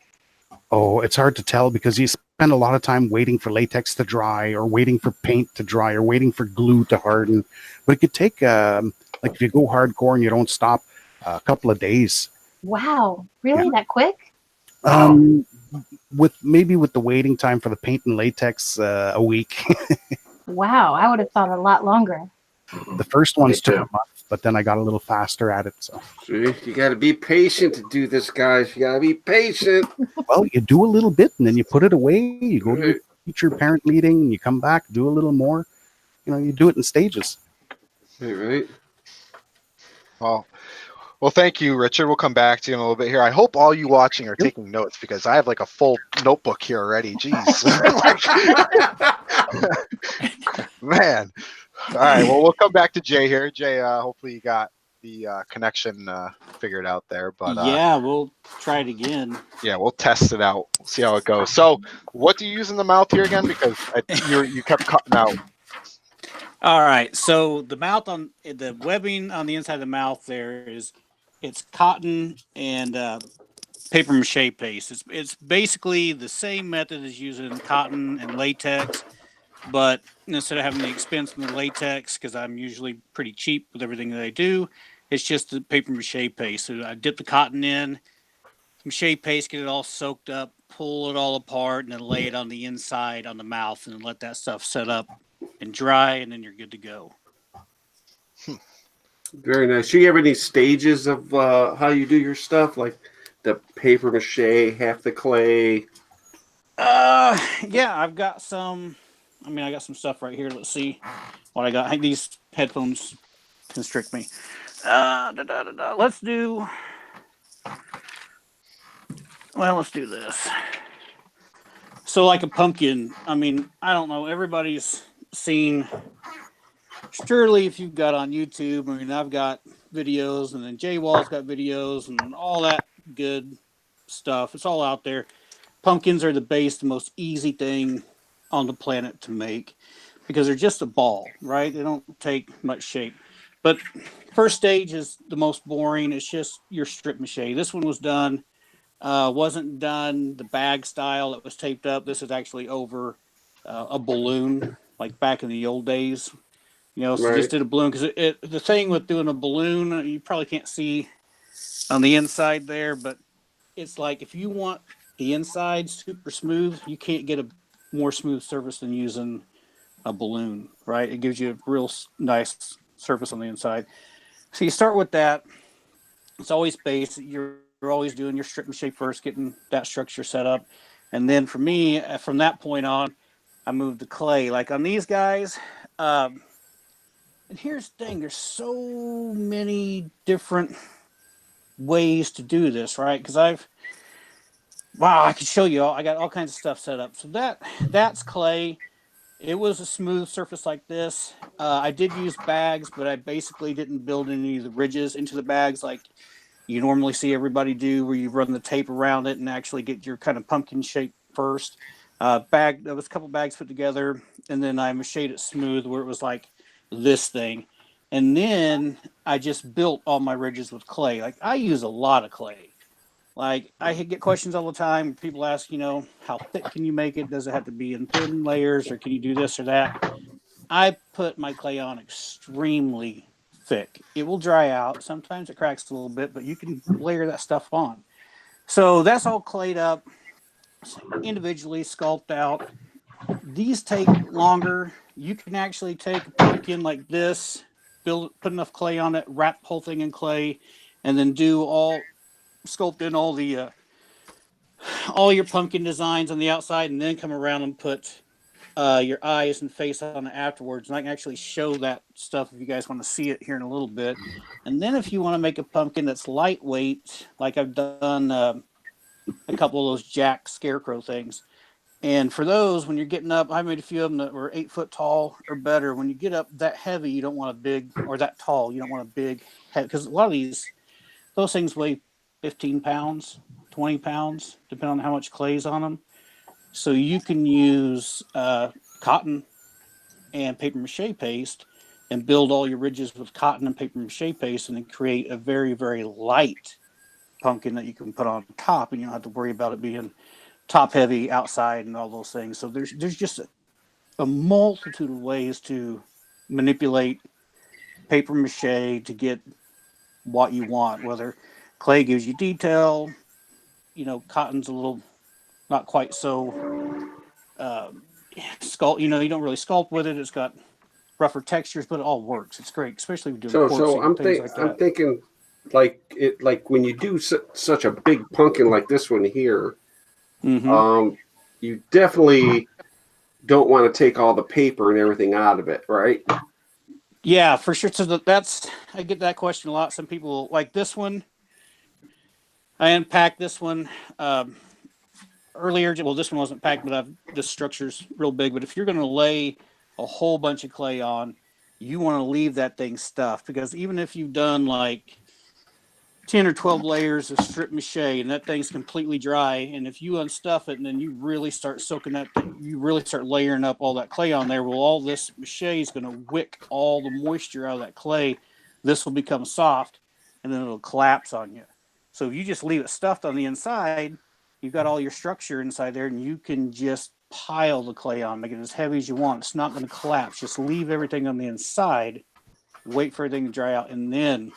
Oh, it's hard to tell because you spend a lot of time waiting for latex to dry, or waiting for paint to dry, or waiting for glue to harden. But it could take, like if you go hardcore and you don't stop, a couple of days. Wow, really that quick? With the waiting time for the paint and latex, a week. Wow, I would have thought a lot longer. The first ones took too. a month, but then I got a little faster at it. So, See, you got to be patient to do this, guys. You got to be patient. well, you do a little bit and then you put it away. You go to your teacher parent meeting and you come back, do a little more. You do it in stages. Right. Well, thank you, Richard. We'll come back to you in a little bit here. I hope all you watching are taking notes because I have like a full notebook here already. Jeez. Man. All right. Well, we'll come back to Jay here. Jay, hopefully you got the connection figured out there. But yeah, we'll try it again. Yeah, we'll test it out. We'll see how it goes. So what do you use in the mouth here again? Because you kept cutting out. All right. So the webbing on the inside of the mouth there it's cotton and paper mache paste. It's basically the same method as using cotton and latex, but instead of having the expense in the latex, because I'm usually pretty cheap with everything that I do, it's just the paper mache paste. So I dip the cotton in, mache paste, get it all soaked up, pull it all apart, and then lay it on the inside on the mouth, and then let that stuff set up and dry, and then you're good to go. Very nice. Do you have any stages of how you do your stuff, like the paper mache, half the clay? Yeah, I've got some. I got some stuff right here. Let's see what I got. I think these headphones constrict me. Let's do this. So like a pumpkin. I don't know. Everybody's seen. Surely, if you've got on YouTube, I've got videos, and then Jay Wall's got videos, and all that good stuff. It's all out there. Pumpkins are the most easy thing on the planet to make because they're just a ball, right? They don't take much shape. But first stage is the most boring. It's just your strip mache. This one was done, wasn't done the bag style that was taped up. This is actually over a balloon, like back in the old days. So Right. Just did a balloon because the thing with doing a balloon, you probably can't see on the inside there, but it's like if you want the inside super smooth, you can't get a more smooth surface than using a balloon, right? It gives you a real nice surface on the inside. So you start with that. It's always basic. You're always doing your strip mache first, getting that structure set up. And then for me, from that point on, I moved to clay. Like on these guys, and here's the thing, there's so many different ways to do this, right? Because I can show you I got all kinds of stuff set up. So that's clay. It was a smooth surface like this. I did use bags, but I basically didn't build any of the ridges into the bags like you normally see everybody do, where you run the tape around it and actually get your kind of pumpkin shape first. There was a couple bags put together, and then I mached it smooth where it was like this thing. And then I just built all my ridges with clay. Like I use a lot of clay. Like I get questions all the time. People ask, how thick can you make it? Does it have to be in thin layers, or can you do this or that? I put my clay on extremely thick. It will dry out. Sometimes it cracks a little bit, but you can layer that stuff on. So that's all clayed up, individually sculpted out. These take longer. You can actually take a pumpkin like this, put enough clay on it, wrap the whole thing in clay, and then sculpt in all your pumpkin designs on the outside, and then come around and put your eyes and face on it afterwards. And I can actually show that stuff if you guys want to see it here in a little bit. And then if you want to make a pumpkin that's lightweight, like I've done a couple of those Jack Scarecrow things, And for those, when you're getting up, I made a few of them that were 8 foot tall or better. When you get up that heavy, you don't want a big, or that tall, you don't want a big head, because a lot of those things weigh 15 pounds, 20 pounds, depending on how much clay's on them. So you can use cotton and paper mache paste and build all your ridges with cotton and paper mache paste, and then create a very, very light pumpkin that you can put on top, and you don't have to worry about it being top heavy outside and all those things. So there's just a multitude of ways to manipulate paper mache to get what you want. Whether clay gives you detail, cotton's a little not quite so sculpt. You don't really sculpt with it. It's got rougher textures, but it all works. It's great, especially if you're doing So quartzy and things like that. I'm thinking like when you do such a big pumpkin like this one here, you definitely don't want to take all the paper and everything out of it, right? Yeah, for sure. So I get that question a lot. Some people like this one. I unpacked this one earlier. Well, this one wasn't packed, but this structure's real big. But if you're going to lay a whole bunch of clay on, you want to leave that thing stuffed, because even if you've done like 10 or 12 layers of strip mache and that thing's completely dry, and if you unstuff it and then you really start soaking that thing, you really start layering up all that clay on there, well, all this mache is going to wick all the moisture out of that clay. This will become soft, and then it'll collapse on you. So if you just leave it stuffed on the inside, you've got all your structure inside there, and you can just pile the clay on, make it as heavy as you want. It's not going to collapse. Just leave everything on the inside, wait for everything to dry out, and then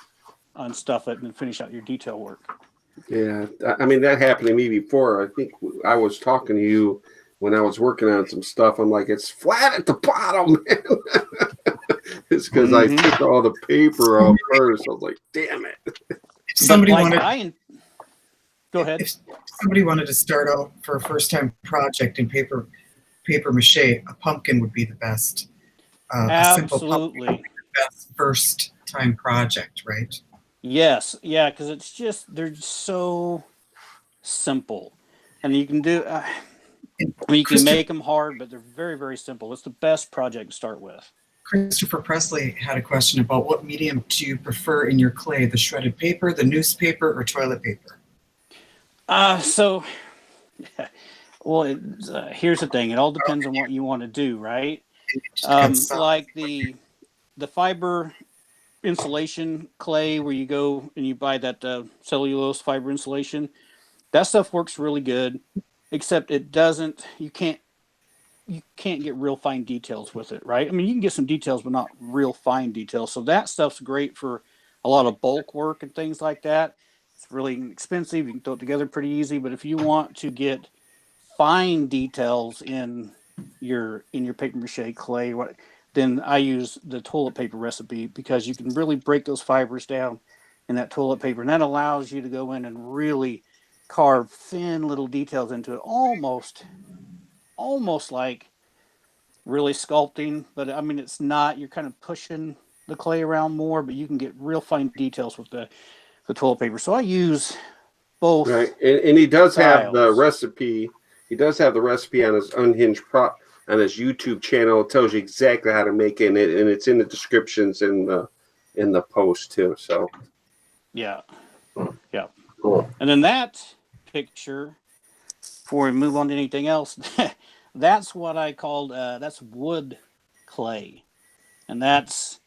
unstuff it and then finish out your detail work. Yeah, I mean, that happened to me before. I think I was talking to you when I was working on some stuff. I'm like, it's flat at the bottom, man. It's because I took all the paper off first. I was like, damn it. If somebody Go ahead. If somebody wanted to start out for a first-time project in paper mache, a pumpkin would be the best. A simple pumpkin would be the best first-time project, right? Yes, yeah, because they're so simple, and you can do. You can make them hard, but they're very, very simple. It's the best project to start with. Christopher Presley had a question about what medium do you prefer in your clay: the shredded paper, the newspaper, or toilet paper? Here's the thing. It all depends on what you want to do, right? Like the fiber insulation clay, where you go and you buy that cellulose fiber insulation, that stuff works really good, except you can't get real fine details with it, right? I mean, you can get some details, but not real fine details. So that stuff's great for a lot of bulk work and things like that. It's really inexpensive. You can throw it together pretty easy. But if you want to get fine details in your paper mache clay, then I use the toilet paper recipe, because you can really break those fibers down in that toilet paper, and that allows you to go in and really carve thin little details into it, almost like really sculpting. But I mean, it's not. You're kind of pushing the clay around more, but you can get real fine details with the toilet paper. So I use both. Right, and he does styles. have the recipe. He does have the recipe on his Unhinged on his YouTube channel. It tells you exactly how to make it, and it's in the descriptions in the post too. So yeah. Cool. And then that picture, before we move on to anything else, that's what I called that's wood clay, and that's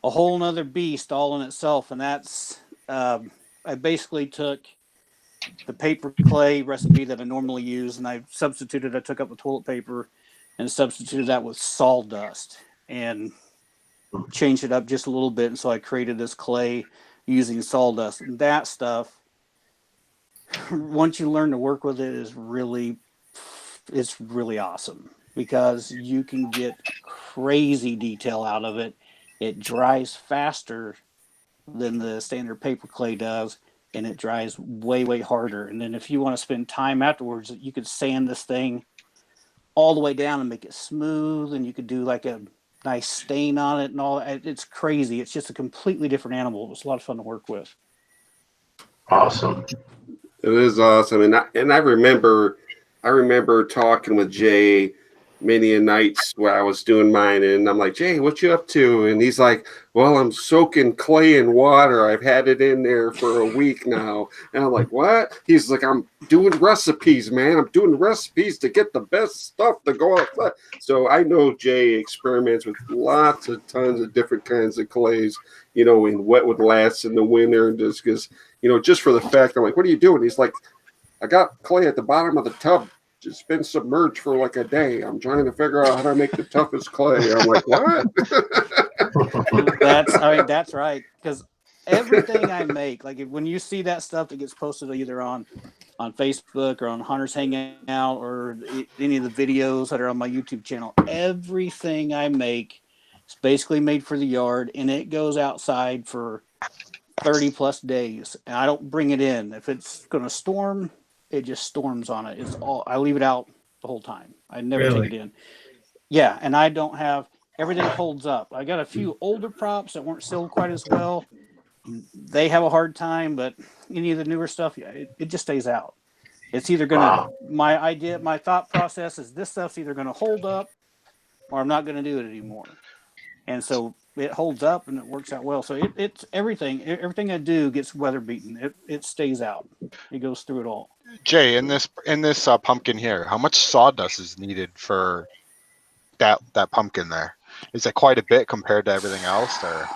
a whole nother beast all in itself. And that's I basically took the paper clay recipe that I normally use, and I took up the toilet paper and substituted that with sawdust and changed it up just a little bit. And so I created this clay using sawdust. And that stuff, once you learn to work with it, it's really awesome, because you can get crazy detail out of it. It dries faster than the standard paper clay does, and it dries way, way harder. And then if you want to spend time afterwards, you could sand this thing all the way down and make it smooth, and you could do like a nice stain on it and all. It's crazy. It's just a completely different animal. It was a lot of fun to work with. Awesome. it is awesome, and I remember I remember talking with Jay many a nights where I was doing mine, and I'm like, Jay, what you up to? And he's like, well, I'm soaking clay in water. I've had it in there for a week now. And I'm like, what? He's like, I'm doing recipes, man. I'm doing recipes to get the best stuff to go outside. So I know Jay experiments with tons of different kinds of clays, you know, and what would last in the winter, just because, you know, just for the fact, I'm like, what are you doing? He's like, I got clay at the bottom of the tub. It's been submerged for like a day. I'm trying to figure out how to make the toughest clay. I'm like, what? That's right. Because everything I make, like when you see that stuff that gets posted either on Facebook or on Hunter's Hangout or any of the videos that are on my YouTube channel, everything I make is basically made for the yard, and it goes outside for 30 plus days, and I don't bring it in. If it's going to storm, it just storms on it. I leave it out the whole time. I never take it in. Yeah, and I don't have everything holds up. I got a few older props that weren't sealed quite as well. They have a hard time, but any of the newer stuff, yeah, it just stays out. It's either gonna my thought process is this stuff's either gonna hold up or I'm not gonna do it anymore. And so it holds up and it works out well. So it's everything I do gets weather beaten. It stays out. It goes through it all. Jay, in this pumpkin here, how much sawdust is needed for that pumpkin there? Is it quite a bit compared to everything else, or?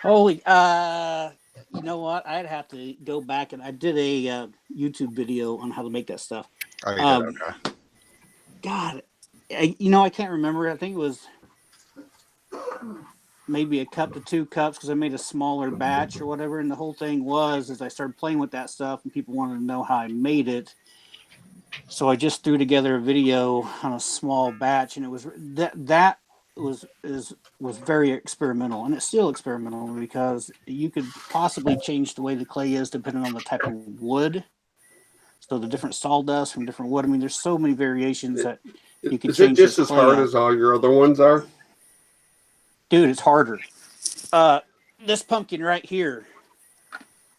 Holy, you know what? I'd have to go back, and I did a YouTube video on how to make that stuff. Oh, you did? Okay. God, I can't remember. I think it was maybe a cup to 2 cups because I made a smaller batch or whatever. And the whole thing was, as I started playing with that stuff and people wanted to know how I made it. So I just threw together a video on a small batch, and it was that was very experimental, and it's still experimental because you could possibly change the way the clay is depending on the type of wood. So the different sawdust from different wood. I mean, there's so many variations that you can change. Is it just as hard as all your other ones are? Dude, it's harder. This pumpkin right here.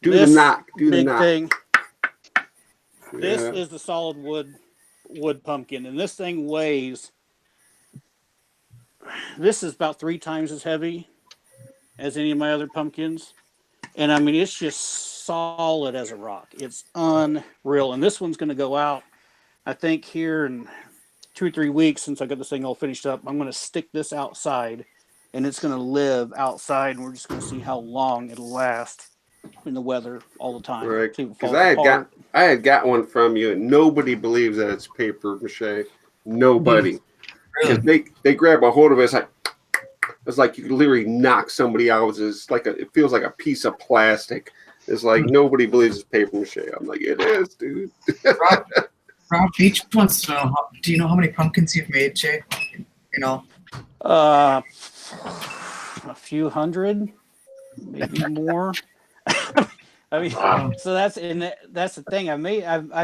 Do the knock. Thing. This is the solid wood pumpkin, and this thing weighs. This is about 3 times as heavy as any of my other pumpkins, and I mean it's just solid as a rock. It's unreal, and this one's going to go out. I think here in 2 or 3 weeks, since I got this thing all finished up, I'm going to stick this outside, and it's going to live outside, and we're just going to see how long it'll last in the weather all the time. Right. Because I had got one from you, and nobody believes that it's paper mache. Nobody. Really? They grab a hold of it. It's like you could literally knock somebody out. It feels like a piece of plastic. It's like nobody believes it's paper mache. I'm like, it is, dude. Rob Beach wants to know, do you know how many pumpkins you've made, Jay? You know? A few hundred, maybe more. I mean, so that's the thing. I've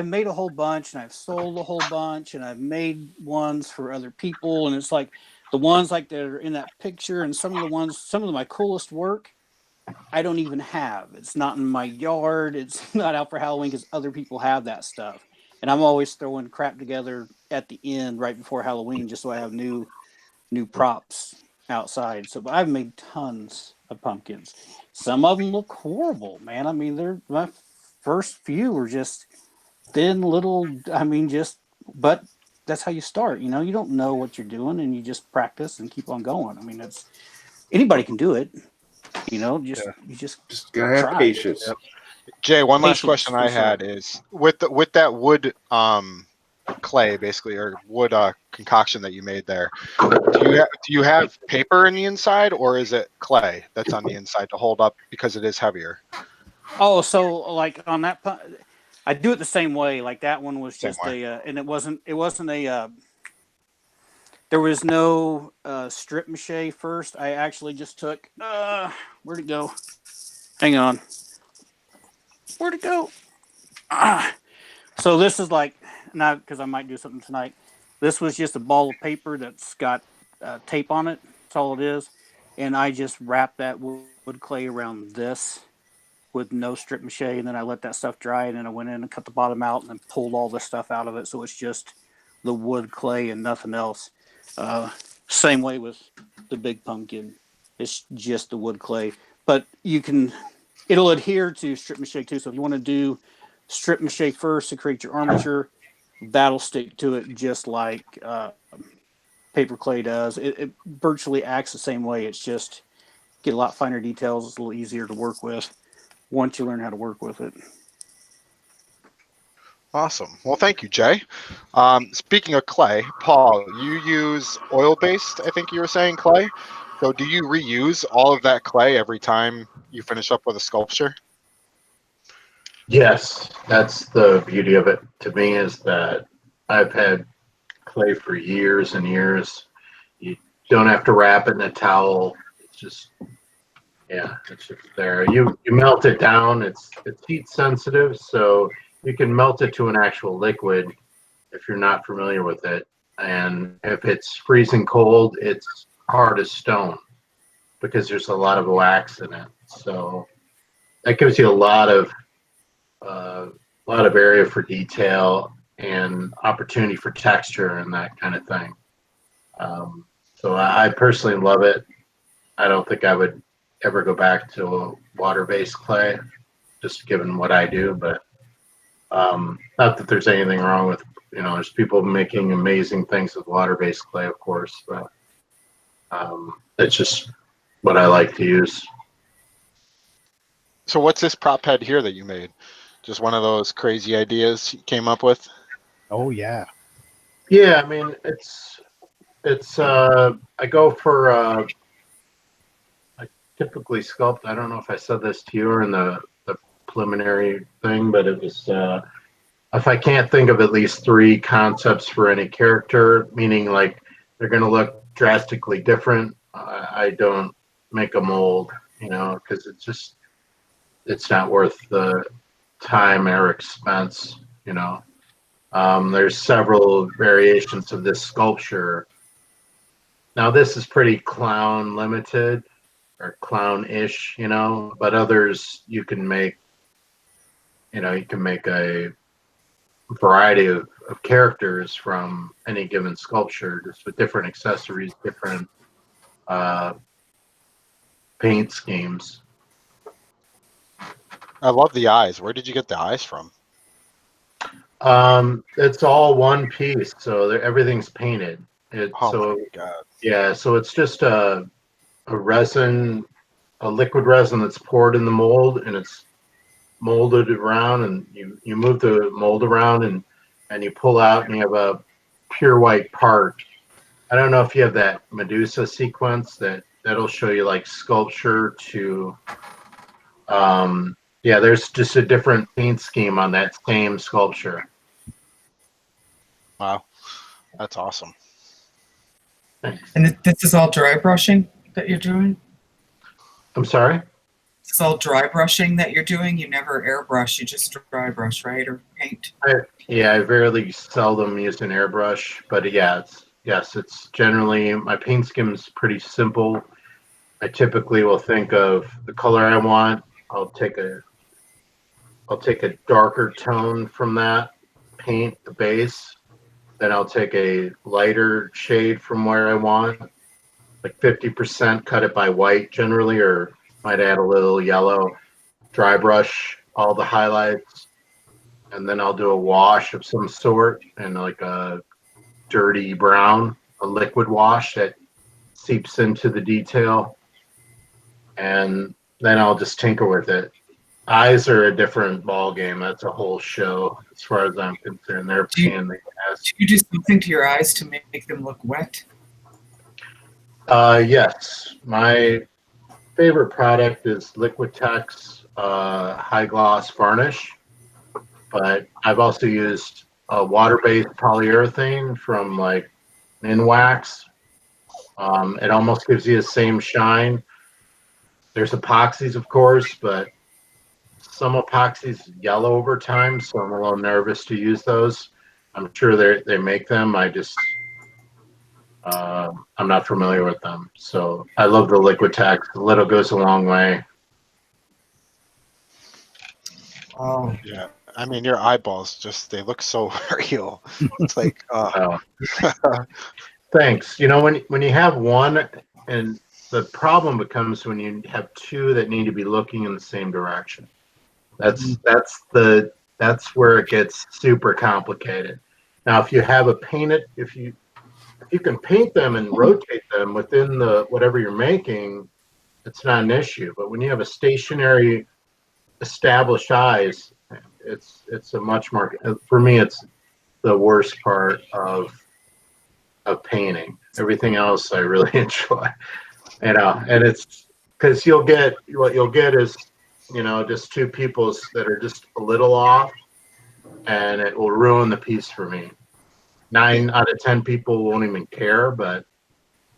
made a whole bunch, and I've sold a whole bunch, and I've made ones for other people, and it's like the ones like that are in that picture, and some of my coolest work, I don't even have. It's not in my yard. It's not out for Halloween because other people have that stuff, and I'm always throwing crap together at the end right before Halloween just so I have new props outside. So I've made tons of pumpkins. Some of them look horrible, man. I mean, my first few were just thin little, but that's how you start. You know, you don't know what you're doing, and you just practice and keep on going. I mean, anybody can do it. You know, you just gotta have patience. Yep. Jay, one last question I had is with that wood clay, basically, or wood concoction that you made there. Do you have paper in the inside, or is it clay that's on the inside to hold up because it is heavier? Oh, so like on that, I do it the same way. Like that one was just and it wasn't a. There was no strip mache first. I actually just took. Where'd it go? Hang on. Where'd it go? So this is like, not because I might do something tonight. This was just a ball of paper that's got tape on it. That's all it is. And I just wrapped that wood clay around this. with no strip mache, and then I let that stuff dry, and then I went in and cut the bottom out and then pulled all the stuff out of it, so it's just the wood clay and nothing else. Same way with the big pumpkin. It's just the wood clay. But it'll adhere to strip mache too. So if you want to do strip mache first to create your armature, that'll stick to it just like paper clay does. It virtually acts the same way. It's just get a lot finer details. It's a little easier to work with once you learn how to work with it. Awesome. Well, thank you, Jay. Speaking of clay, Paul, you use oil-based, I think you were saying, clay. So do you reuse all of that clay every time you finish up with a sculpture? Yes, that's the beauty of it to me, is that I've had clay for years and years. You don't have to wrap it in a towel. It's just, yeah, it's just there. You melt it down. It's heat sensitive, so you can melt it to an actual liquid if you're not familiar with it. And if it's freezing cold, it's hard as stone because there's a lot of wax in it. So that gives you a lot of area for detail and opportunity for texture and that kind of thing. So I personally love it. I don't think I would ever go back to a water-based clay, just given what I do. But not that there's anything wrong with, there's people making amazing things with water-based clay, of course, but it's just what I like to use. So what's this prop head here that you made? Just one of those crazy ideas you came up with? Oh yeah. Yeah, I mean, it's I go for I typically sculpt. I don't know if I said this to you or in the preliminary thing, but it was if I can't think of at least 3 concepts for any character, meaning like they're going to look drastically different, I don't make a mold, because it's not worth the time or expense. There's several variations of this sculpture. Now this is pretty clown limited or clown-ish, but others you can make a variety of characters from any given sculpture, just with different accessories, different paint schemes. I love the eyes. Where did you get the eyes from? It's all one piece, so everything's painted. Oh my God. Yeah, so it's just a resin, a liquid resin that's poured in the mold, and it's molded around, and you move the mold around, and you pull out, and you have a pure white part. I don't know if you have that Medusa sequence that'll show you like sculpture to yeah, there's just a different paint scheme on that same sculpture. Wow, that's awesome. And this is all dry brushing that you're doing? I'm sorry? This is all dry brushing that you're doing? You never airbrush, you just dry brush, right? Or paint? I very seldom use an airbrush, but yeah, it's generally, my paint scheme is pretty simple. I typically will think of the color I want. I'll take a darker tone from that, paint the base. Then I'll take a lighter shade from where I want, like 50%, cut it by white generally, or might add a little yellow. Dry brush all the highlights, and then I'll do a wash of some sort, and like a dirty brown, a liquid wash that seeps into the detail. And then I'll just tinker with it. Eyes are a different ball game. That's a whole show, as far as I'm concerned. They're Do you do something to your eyes to make them look wet? Yes. My favorite product is Liquitex High Gloss Varnish, but I've also used a water-based polyurethane from like Minwax. It almost gives you the same shine. There's epoxies, of course, but some epoxies yellow over time, so I'm a little nervous to use those. I'm sure they make them. I'm not familiar with them. So I love the Liquitex. The little goes a long way. Oh, Yeah. I mean, your eyeballs they look so real. It's like, Oh, thanks. You know, when you have one, and the problem becomes when you have two that need to be looking in the same direction. That's where it gets super complicated. Now, if you have a painted, if you can paint them and rotate them within the whatever you're making, it's not an issue. But when you have a stationary, established eyes, it's a much more, for me, it's the worst part of painting. Everything else I really enjoy, and it's because what you'll get is, just two people's that are just a little off, and it will ruin the piece for me. 9 out of 10 people won't even care, but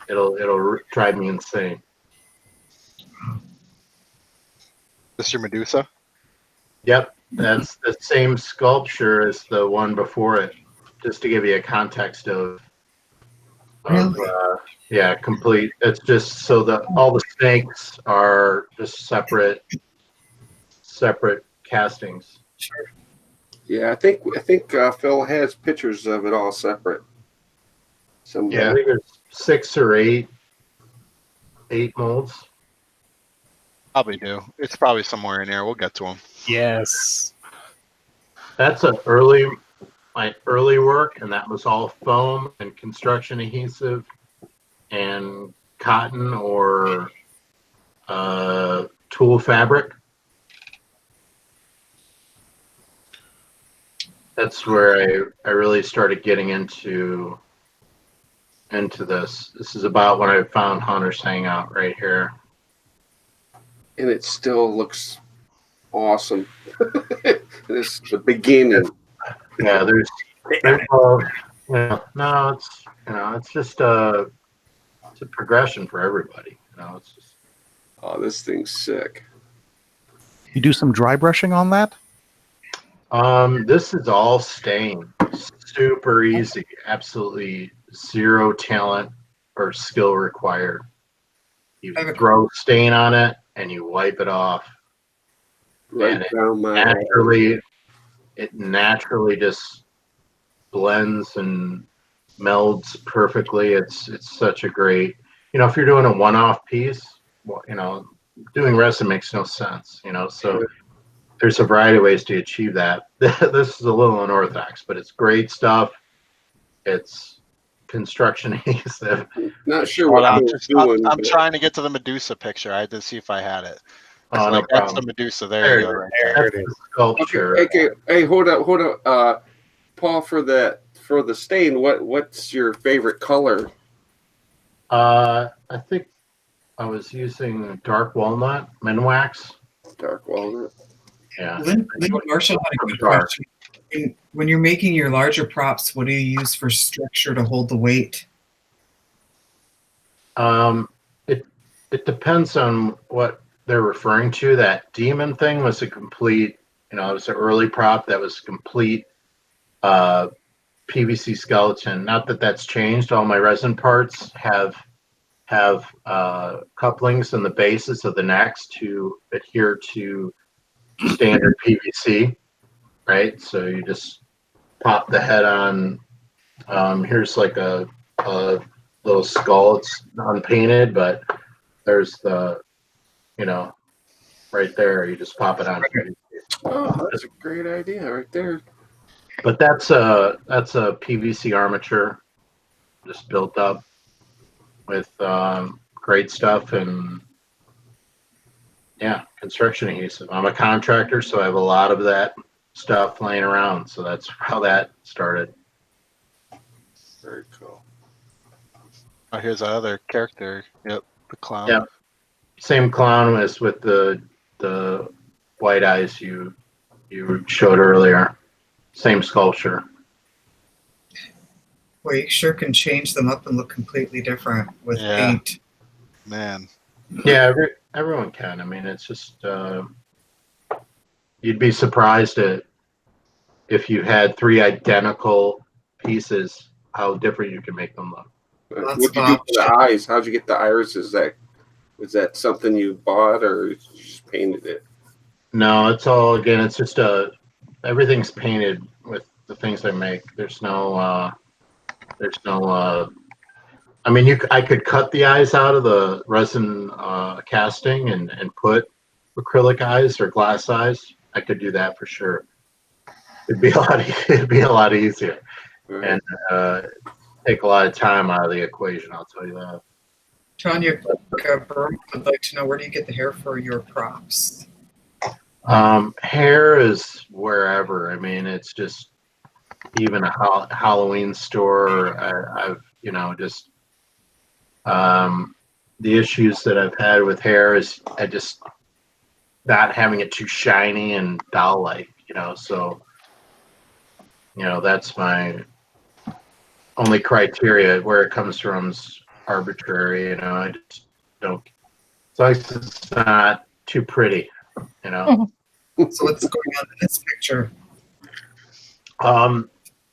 it'll drive me insane. this your Medusa? Yep, that's the same sculpture as the one before it. Just to give you a context of really? yeah, complete. It's just so that all the snakes are just separate castings. Sure. Yeah, I think Phil has pictures of it all separate. Yeah, I think there's 6 or 8 molds. Probably do. It's probably somewhere in there. We'll get to them. Yes. That's my early work, and that was all foam and construction adhesive and cotton or tool fabric. That's where I really started getting into this. This is about when I found Hunter's Hangout right here. And it still looks awesome. This is the beginning. Yeah, there's no, it's just it's a progression for everybody. It's just, Oh, this thing's sick. You do some dry brushing on that? this is all stain. Super easy. Absolutely zero talent or skill required. You throw stain on it and you wipe it off. Right and down my it naturally just blends and melds perfectly. It's such a great, if you're doing a one-off piece, well, doing resin makes no sense, so there's a variety of ways to achieve that. This is a little unorthodox, but it's great stuff. It's construction adhesive. Not sure what I'm trying to get to the Medusa picture. I had to see if I had it. Oh, no that's problem. the Medusa. There you go. Right there. There it is. Sculpture. Okay, hey, hold up. Paul, for the stain, what's your favorite color? I think I was using dark walnut Minwax. Dark walnut. Yeah. Lynn Marshall had a good question. When you're making your larger props, what do you use for structure to hold the weight? It depends on what they're referring to. That demon thing was a complete, it was an early prop that was complete PVC skeleton. Not that that's changed. All my resin parts have couplings in the bases of the necks to adhere to standard PVC, right? So you just pop the head on. Here's like a little skull. It's unpainted, but there's the, right there. You just pop it on. Oh, that's a great idea right there. But that's a PVC armature, just built up with great stuff and construction adhesive. I'm a contractor, so I have a lot of that stuff laying around. So that's how that started. Very cool. Oh, here's the other character. Yep, the clown. Yep. Same clown as with the white eyes you showed earlier. Same sculpture. Well, you sure can change them up and look completely different with paint. Man. Yeah, everyone can. I mean, it's just you'd be surprised if you had 3 identical pieces, how different you can make them look. What'd you do for the eyes? How'd you get the irises? Was that something you bought or you just painted it? No, it's all again. It's just everything's painted with the things I make. There's no. I mean, I could cut the eyes out of the resin casting and put acrylic eyes or glass eyes. I could do that for sure. It'd be a lot. It'd be a lot easier, Right. and take a lot of time out of the equation. I'll tell you that. Tanya Burke would like to know, where do you get the hair for your props? Hair is wherever. I mean, it's just even a Halloween store. I've just the issues that I've had with hair is I just not having it too shiny and doll-like. So that's my only criteria. Where it comes from is arbitrary. I just don't. As long as it's not too pretty. So what's going on in this picture?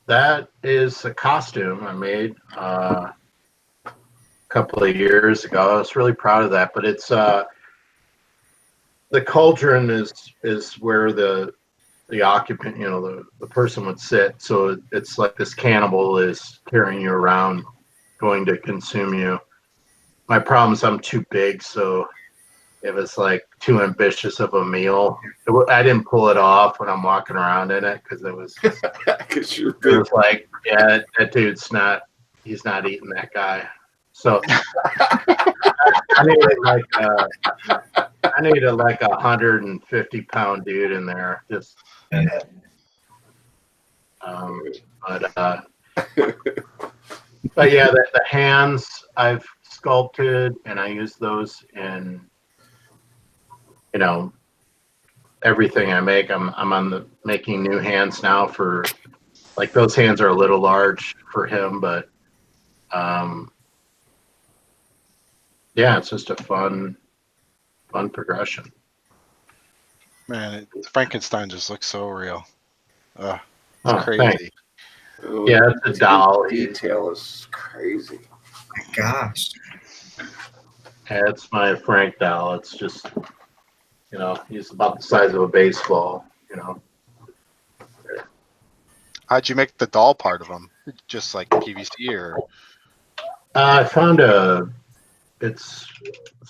That is a costume I made a couple of years ago. I was really proud of that. But it's the cauldron is where the occupant, the person would sit. So it's like this cannibal is carrying you around, going to consume you. My problem is I'm too big, so it was like too ambitious of a meal. I didn't pull it off when I'm walking around in it because it was. Because you're It big. was like, yeah, that dude's not. He's not eating that guy. So I needed like 150-pound dude in there. Just. But yeah, the hands I've sculpted, and I use those in everything I make. I'm on making new hands now for, like, those hands are a little large for him, but yeah, it's just a fun progression. Man, Frankenstein just looks so real. It's Oh, crazy. thanks. Oh, Yeah, it's a doll. Detail is crazy. My gosh. Yeah, it's my Frank doll. It's just, he's about the size of a baseball. How'd you make the doll part of them? Just like PVC or? I found what's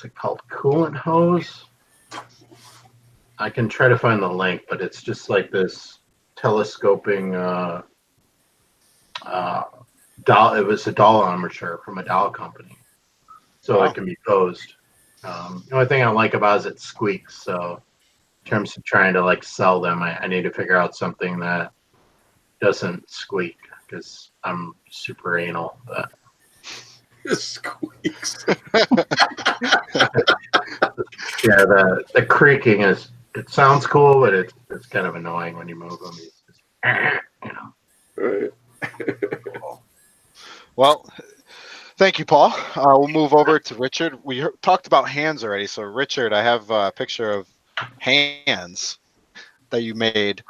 it called? Coolant hose. I can try to find the link, but it's just like this telescoping doll. It was a doll armature from a doll company, so it can be posed. The only thing I like about it is it squeaks. So in terms of trying to like sell them, I need to figure out something that doesn't squeak because I'm super anal. But It squeaks. yeah, the creaking it sounds cool, but it's kind of annoying when you move them. It's just, Right. Well, thank you, Paul. We'll move over to Richard. We talked about hands already. So, Richard, I have a picture of hands that you made.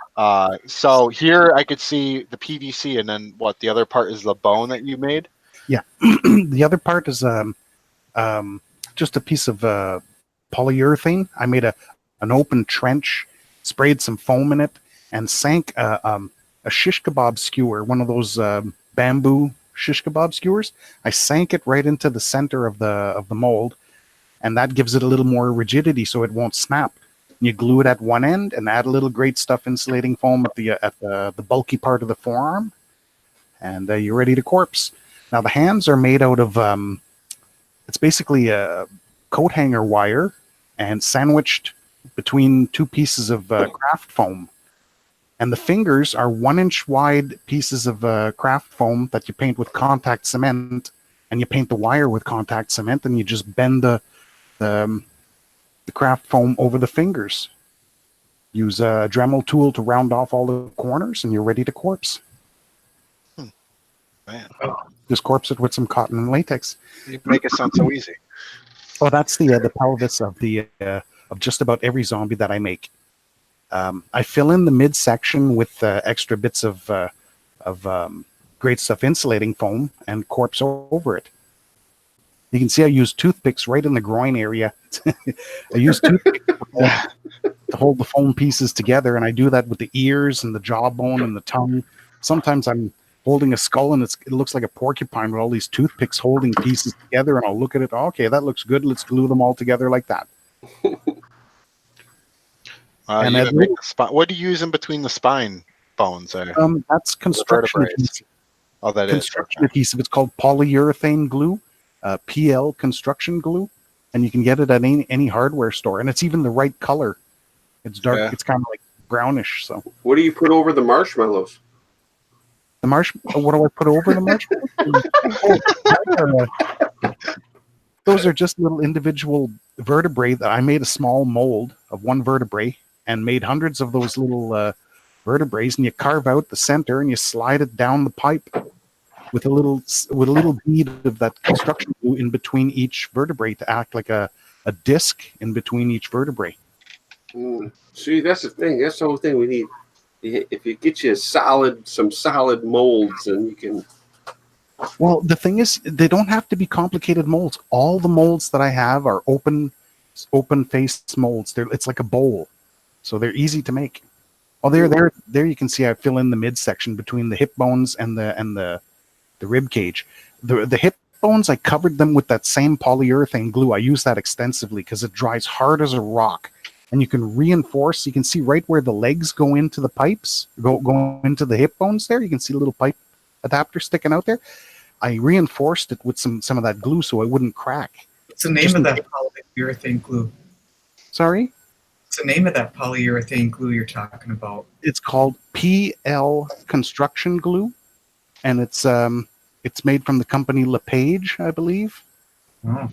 So here I could see the PVC, and then what? The other part is the bone that you made? Yeah. The other part is just a piece of polyurethane. I made an open trench, sprayed some foam in it, and sank a shish kebab skewer, one of those bamboo shish kebab skewers. I sank it right into the center of the mold, and that gives it a little more rigidity so it won't snap. You glue it at one end and add a little great stuff insulating foam at the bulky part of the forearm, and you're ready to corpse. Now the hands are made out of it's basically a coat hanger wire and sandwiched between two pieces of craft foam. And the fingers are 1-inch wide pieces of craft foam that you paint with contact cement, and you paint the wire with contact cement, and you just bend the craft foam over the fingers. Use a Dremel tool to round off all the corners, and you're ready to corpse. Man, Just corpse it with some cotton and latex. you make it sound so easy. Oh, that's the pelvis of of just about every zombie that I make. I fill in the midsection with extra bits of great stuff insulating foam and corpse over it. You can see I use toothpicks right in the groin area. I use toothpicks to hold the foam pieces together, and I do that with the ears and the jawbone and the tongue. Sometimes I'm holding a skull and it looks like a porcupine with all these toothpicks holding pieces together, and I'll look at it. Okay, that looks good. Let's glue them all together like that. And you make the spine. What do you use in between the spine bones there? That's construction adhesive. Oh, that construction adhesive. It's called polyurethane glue, PL construction glue, and you can get it at any hardware store. And it's even the right color. It's dark. Yeah. It's kind of like brownish. So, what do you put over the marshmallows? The what do I put over the marshmallows? Those are just little individual vertebrae that I made a small mold of one vertebrae and made hundreds of those little vertebrae, and you carve out the center and you slide it down the pipe with a little bead of that construction glue in between each vertebrae to act like a disc in between each vertebrae. See, that's the thing. That's the whole thing we need. If you get you some solid molds, and you can. Well, the thing is, they don't have to be complicated molds. All the molds that I have are open-faced molds. It's like a bowl, so they're easy to make. Oh, there you can see I fill in the midsection between the hip bones and the rib cage. The hip bones, I covered them with that same polyurethane glue. I use that extensively because it dries hard as a rock. And you can reinforce. You can see right where the legs go into the pipes, go into the hip bones there. You can see a little pipe adapter sticking out there. I reinforced it with some of that glue so it wouldn't crack. What's the name of that polyurethane glue? Sorry? What's the name of that polyurethane glue you're talking about? It's called PL construction glue, and it's made from the company LePage, I believe. Oh.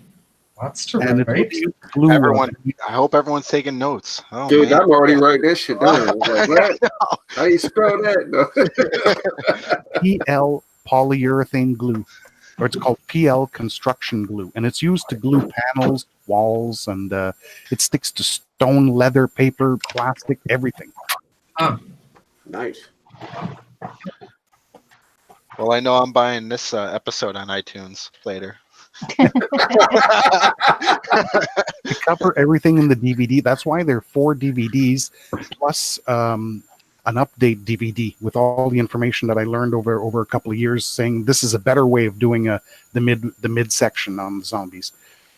That's terrific. Right? I hope everyone's taking notes. Oh, dude, man. I'm already writing this shit down. Like, what? How do you spell that? No. PL polyurethane glue, or it's called PL construction glue, and it's used to glue panels, walls, and it sticks to stone, leather, paper, plastic, everything. Oh, nice. Well, I know I'm buying this episode on iTunes later. They cover everything in the DVD. That's why there are 4 DVDs plus an update DVD with all the information that I learned over a couple of years, saying this is a better way of doing the midsection on the zombies.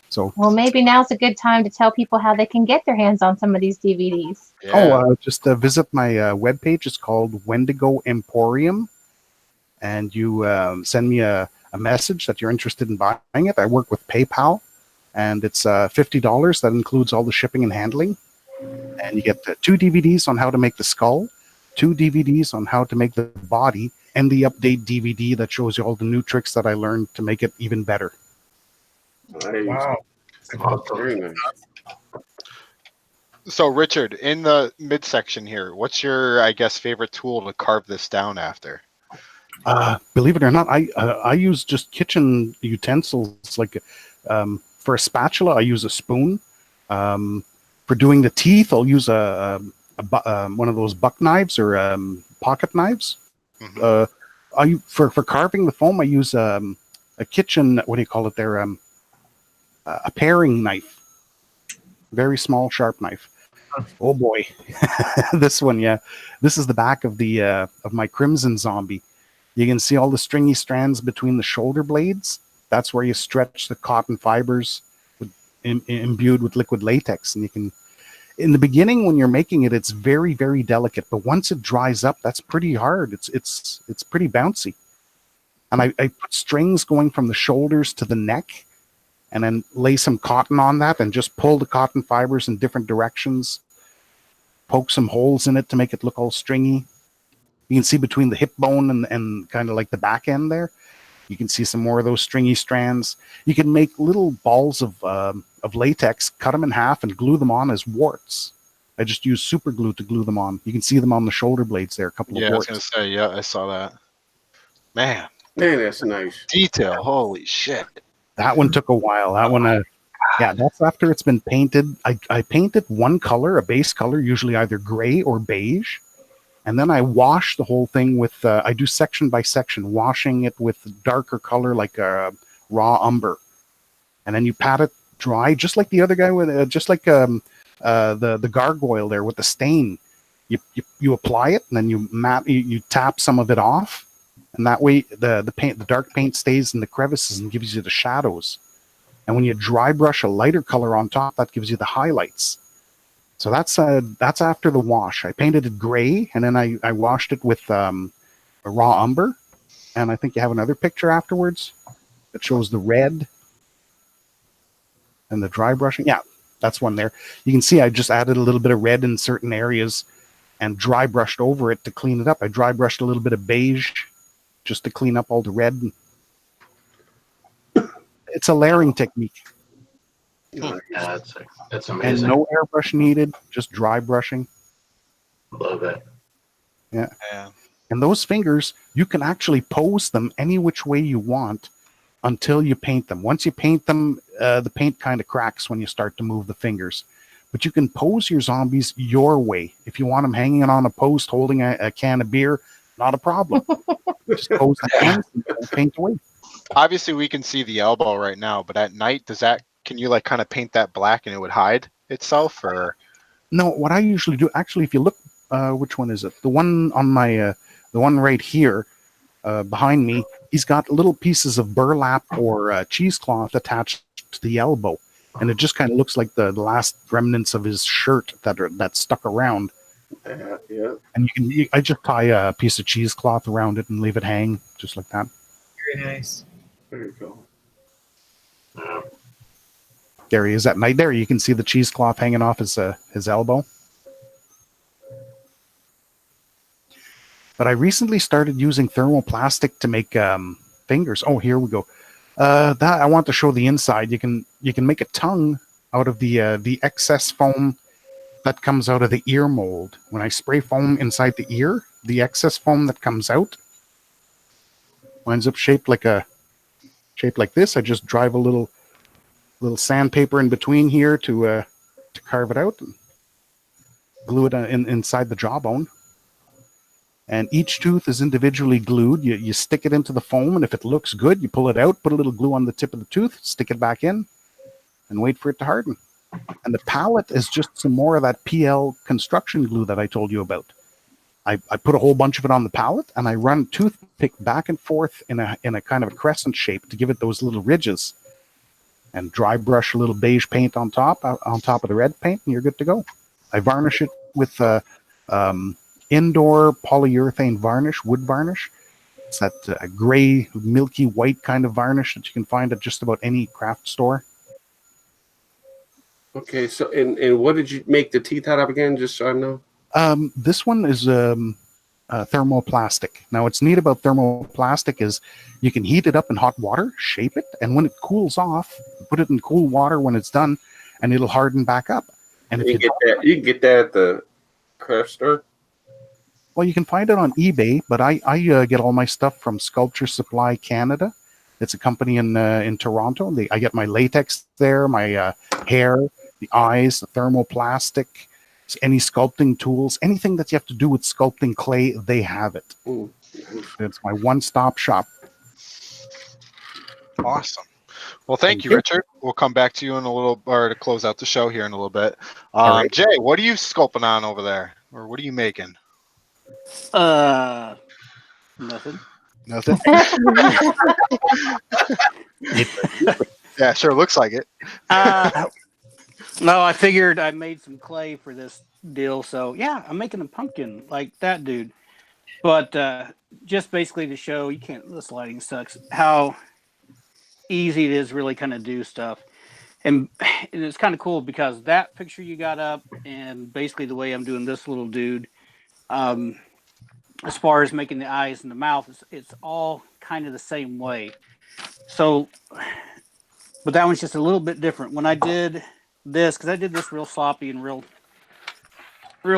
So, well, maybe now's a good time to tell people how they can get their hands on some of these DVDs. Yeah. Just visit my webpage. It's called Wendigo Emporium, and you send me a message that you're interested in buying it. I work with PayPal, and it's $50. That includes all the shipping and handling. And you get 2 DVDs on how to make the skull, 2 DVDs on how to make the body, and the update DVD that shows you all the new tricks that I learned to make it even better. Nice. Wow. Very nice. So, Richard, in the midsection here, what's your, I guess, favorite tool to carve this down after? Believe it or not, I use just kitchen utensils. Like for a spatula, I use a spoon. For doing the teeth, I'll use one of those buck knives or pocket knives. Mm-hmm. For carving the foam, I use a kitchen. What do you call it there? A paring knife, very small, sharp knife. Oh boy, this one, yeah. This is the back of the of my Crimson zombie. You can see all the stringy strands between the shoulder blades. That's where you stretch the cotton fibers imbued with liquid latex. And you can, in the beginning when you're making it, it's very, very delicate. But once it dries up, that's pretty hard. It's pretty bouncy. And I put strings going from the shoulders to the neck, and then lay some cotton on that and just pull the cotton fibers in different directions. Poke some holes in it to make it look all stringy. You can see between the hip bone and kind of like the back end there, you can see some more of those stringy strands. You can make little balls of latex, cut them in half, and glue them on as warts. I just use super glue to glue them on. You can see them on the shoulder blades there, a couple of warts. I was going to say, yeah, I saw that. Man, that's nice. Detail, holy shit. That one took a while. That one, that's after it's been painted. I painted one color, a base color, usually either gray or beige. And then I wash the whole thing with, I do section by section, washing it with darker color like raw umber. and then you pat it dry, just like the other guy with, just like the gargoyle there with the stain. You apply it, and then you tap some of it off, and that way the dark paint stays in the crevices and gives you the shadows. And when you dry brush a lighter color on top, that gives you the highlights. So that's after the wash. I painted it gray, and then I washed it with a raw umber. And I think you have another picture afterwards that shows the red and the dry brushing. Yeah, that's one there. You can see I just added a little bit of red in certain areas and dry brushed over it to clean it up. I dry brushed a little bit of beige just to clean up all the red. It's a layering technique. Yeah, that's And amazing. no airbrush needed, just dry brushing. Love it. Yeah. Yeah. And those fingers, you can actually pose them any which way you want until you paint them. Once you paint them, the paint kind of cracks when you start to move the fingers. But you can pose your zombies your way. If you want them hanging on a post holding a can of beer, not a problem. Just pose the hands and paint away. Obviously, we can see the elbow right now, but at night, can you like kind of paint that black and it would hide itself, or? No, what I usually do, actually, if you look, which one is it? The one on my, the one right here behind me, he's got little pieces of burlap or cheesecloth attached to the elbow. And it just kind of looks like the last remnants of his shirt that's stuck around. Yeah. And I just tie a piece of cheesecloth around it and leave it hang just like that. Very nice. There you go. There he is at night. There you can see the cheesecloth hanging off his elbow. But I recently started using thermoplastic to make fingers. Oh, here we go. That I want to show the inside. You can make a tongue out of the excess foam that comes out of the ear mold. When I spray foam inside the ear, the excess foam that comes out winds up shaped like this. I just drive a little sandpaper in between here to carve it out and glue it inside the jawbone. And each tooth is individually glued. You stick it into the foam, and if it looks good, you pull it out, put a little glue on the tip of the tooth, stick it back in, and wait for it to harden. And the palette is just some more of that PL construction glue that I told you about. I put a whole bunch of it on the palette, and I run toothpick back and forth in a kind of a crescent shape to give it those little ridges. And dry brush a little beige paint on top of the red paint, and you're good to go. I varnish it with indoor polyurethane varnish, wood varnish. It's that gray, milky white kind of varnish that you can find at just about any craft store. Okay, so and what did you make the teeth out of again, just so I know? This one is thermoplastic. Now, what's neat about thermoplastic is you can heat it up in hot water, shape it, and when it cools off, put it in cool water when it's done, and it'll harden back up. And you can get that at the craft store. Well, you can find it on eBay, but I get all my stuff from Sculpture Supply Canada. It's a company in Toronto. I get my latex there, my hair, the eyes, the thermoplastic, any sculpting tools, anything that you have to do with sculpting clay, they have it. Ooh. It's my one-stop shop. Awesome. Well, thank you, Richard. We'll come back to you in a little, or to close out the show here in a little bit. Right. Jay, what are you sculpting on over there, or what are you making? Nothing. Nothing. Yeah, sure. Looks like it. No, I figured I made some clay for this deal, so yeah, I'm making a pumpkin like that dude. But just basically to show this lighting sucks, how easy it is really kind of do stuff. And it's kind of cool because that picture you got up and basically the way I'm doing this little dude, as far as making the eyes and the mouth, it's all kind of the same way. So, but that one's just a little bit different. When I did this, because I did this real sloppy and real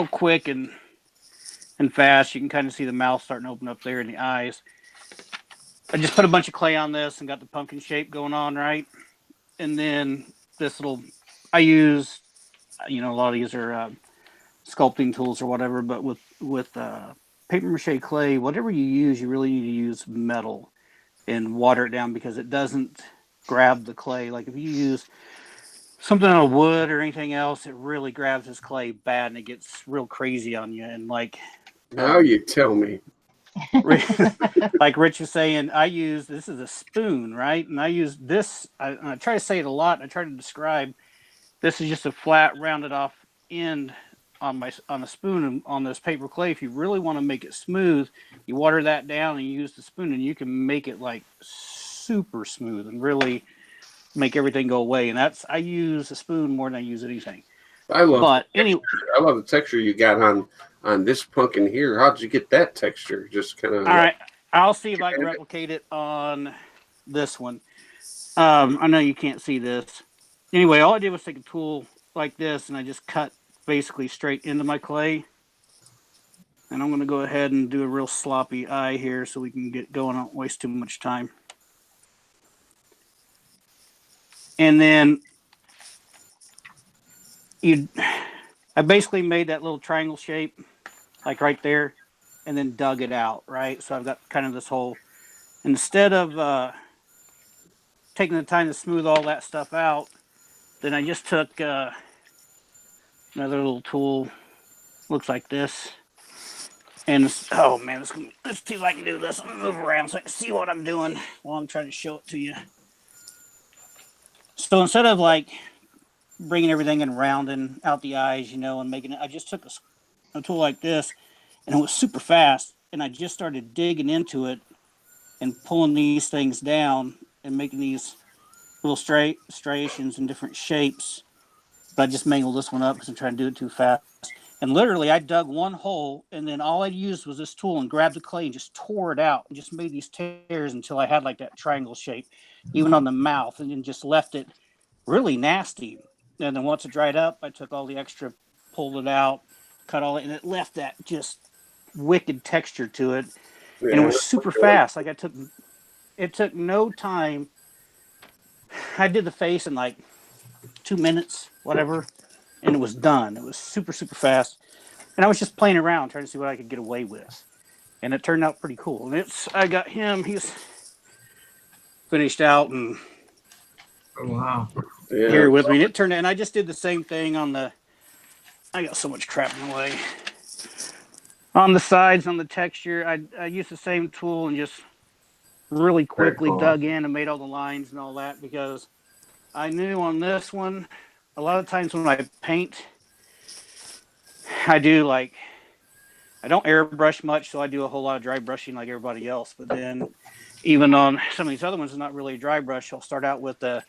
quick and fast, you can kind of see the mouth starting to open up there in the eyes. I just put a bunch of clay on this and got the pumpkin shape going on, right? And then I use, a lot of these are sculpting tools or whatever, but with paper mache clay, whatever you use, you really need to use metal and water it down because it doesn't grab the clay. Like if you use something on wood or anything else, it really grabs this clay bad and it gets real crazy on you. And like Now you tell me. like Rich was saying, this is a spoon, right? And I use this, I try to say it a lot. I try to describe, this is just a flat rounded off end on a spoon on this paper clay. If you really want to make it smooth, you water that down and you use the spoon and you can make it like super smooth and really make everything go away. And I use a spoon more than I use anything. I love the texture you got on this pumpkin here. How did you get that texture? Just kind of. All right, I'll see if I can replicate it on this one. I know you can't see this. Anyway, all I did was take a tool like this and I just cut basically straight into my clay. And I'm going to go ahead and do a real sloppy eye here so we can get going. I don't waste too much time. And then I basically made that little triangle shape, like right there, and then dug it out, right? So I've got kind of this whole, instead of taking the time to smooth all that stuff out, then I just took another little tool, looks like this. And oh man, let's see if I can do this. I'm gonna move around so I can see what I'm doing while I'm trying to show it to you. So instead of like bringing everything and rounding out the eyes, and making it, I just took a tool like this, and it was super fast. And I just started digging into it and pulling these things down and making these little striations in different shapes. But I just mangled this one up because I'm trying to do it too fast. And literally, I dug one hole, and then all I used was this tool and grabbed the clay and just tore it out and just made these tears until I had like that triangle shape, even on the mouth, and then just left it really nasty. And then once it dried up, I took all the extra, pulled it out, cut all it, and it left that just wicked texture to it. Yeah, and it was super fast. Like it took no time. I did the face in like 2 minutes, whatever, and it was done. It was super, super fast. And I was just playing around, trying to see what I could get away with. And it turned out pretty cool. And I got him, he's finished out and wow. Here with me. And it turned out, and I just did the same thing I got so much crap in the way. On the sides, on the texture, I used the same tool and just really quickly dug in and made all the lines and all that, because I knew on this one, a lot of times when I paint, I don't airbrush much, so I do a whole lot of dry brushing like everybody else. But then even on some of these other ones, it's not really a dry brush. I'll start out with a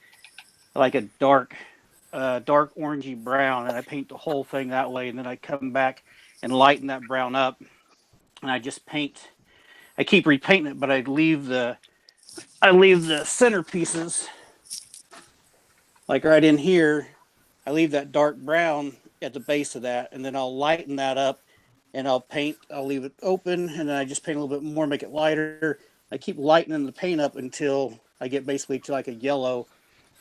dark orangey brown, and I paint the whole thing that way. And then I come back and lighten that brown up, and I just paint. I keep repainting it, but I leave the center pieces, like right in here. I leave that dark brown at the base of that, and then I'll lighten that up, and I'll leave it open, and then I just paint a little bit more, make it lighter. I keep lightening the paint up until I get basically to like a yellow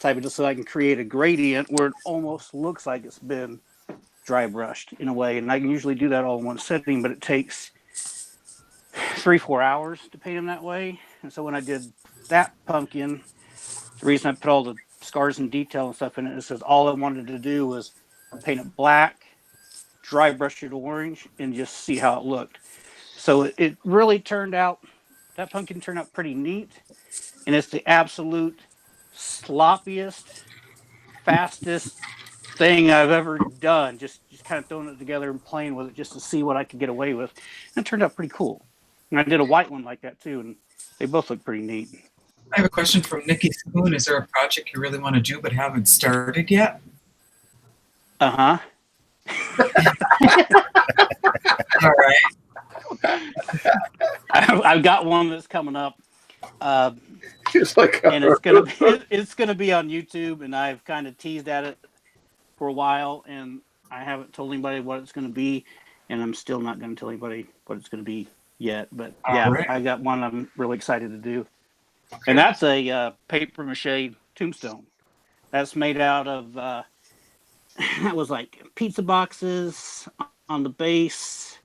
type of, just so I can create a gradient where it almost looks like it's been dry brushed in a way. And I can usually do that all in one sitting, but it takes 3-4 hours to paint them that way. And so when I did that pumpkin, the reason I put all the scars and detail and stuff in it is because all I wanted to do was paint it black, dry brush it orange, and just see how it looked. So it really turned out, that pumpkin turned out pretty neat. And it's the absolute sloppiest, fastest thing I've ever done. Just kind of throwing it together and playing with it just to see what I could get away with. And it turned out pretty cool. And I did a white one like that too, and they both look pretty neat. I have a question from Nikki Spoon. Is there a project you really want to do but haven't started yet? Uh-huh. All right. I've got one that's coming up. Just like and it's gonna be on YouTube, and I've kind of teased at it for a while, and I haven't told anybody what it's gonna be, and I'm still not gonna tell anybody what it's gonna be yet. But yeah, right. I got one I'm really excited to do, and that's a paper mache tombstone. That's made out of that was like pizza boxes on the base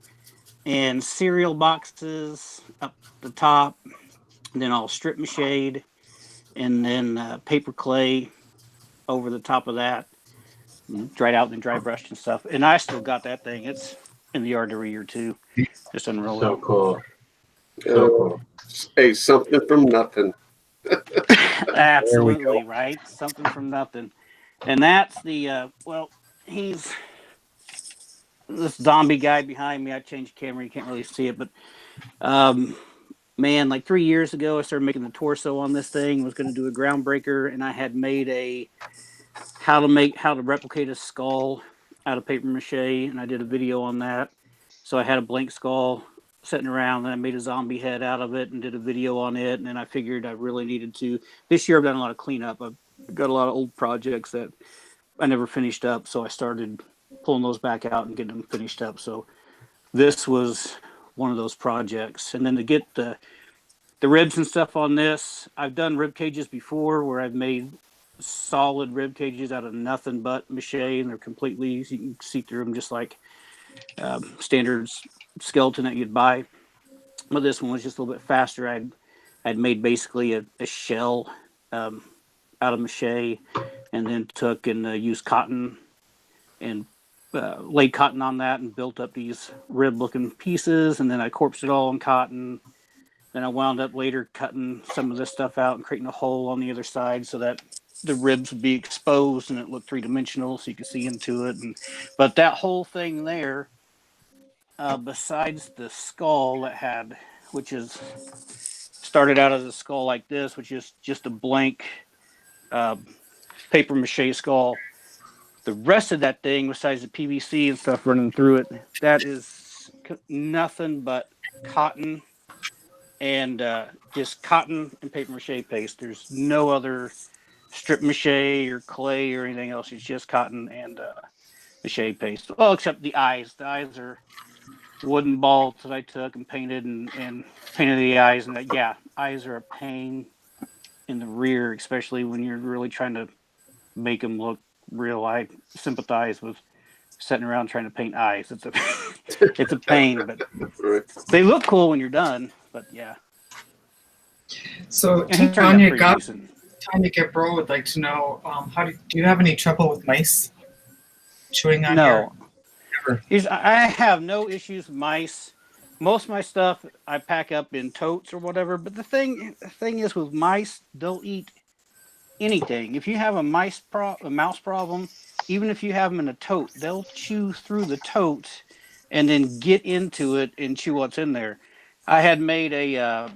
and cereal boxes up the top. And then all strip mached, and then paper clay over the top of that, dried out and dry brushed and stuff. And I still got that thing. It's in the yard every year too. Just unroll So it. cool. So cool. Hey, something from nothing. Absolutely, right? Something from nothing. And that's the he's this zombie guy behind me. I changed the camera, you can't really see it, but man, like 3 years ago I started making the torso on this thing, was gonna do a groundbreaker, and I had made how to replicate a skull out of paper mache, and I did a video on that. So I had a blank skull sitting around, and I made a zombie head out of it and did a video on it. And then I figured I really needed to. This year I've done a lot of cleanup. I've got a lot of old projects that I never finished up, so I started pulling those back out and getting them finished up. So this was one of those projects. And then to get the ribs and stuff on this, I've done rib cages before where I've made solid rib cages out of nothing but mache, and they're completely, you can see through them just like standard skeleton that you'd buy. But this one was just a little bit faster. I'd made basically a shell out of mache, and then took and used cotton and laid cotton on that and built up these rib looking pieces, and then I corpsed it all in cotton. Then I wound up later cutting some of this stuff out and creating a hole on the other side so that the ribs would be exposed and it looked three-dimensional so you could see into it. But that whole thing there, besides the skull that had, which is started out as a skull like this, which is just a blank paper mache skull. The rest of that thing, besides the PVC and stuff running through it, that is nothing but cotton and just cotton and paper mache paste. There's no other strip mache or clay or anything else. It's just cotton and mache paste. Well, except the eyes. The eyes are wooden balls that I took and painted and painted the eyes. And eyes are a pain in the rear, especially when you're really trying to make them look real. I sympathize with sitting around trying to paint eyes. It's a pain, but they look cool when you're done. But yeah. So Tanya Bro would like to know, do you have any trouble with mice chewing on your? I have no issues with mice. Most of my stuff I pack up in totes or whatever. But the thing is with mice, they'll eat anything. If you have a mouse problem, even if you have them in a tote, they'll chew through the tote and then get into it and chew what's in there. I had made a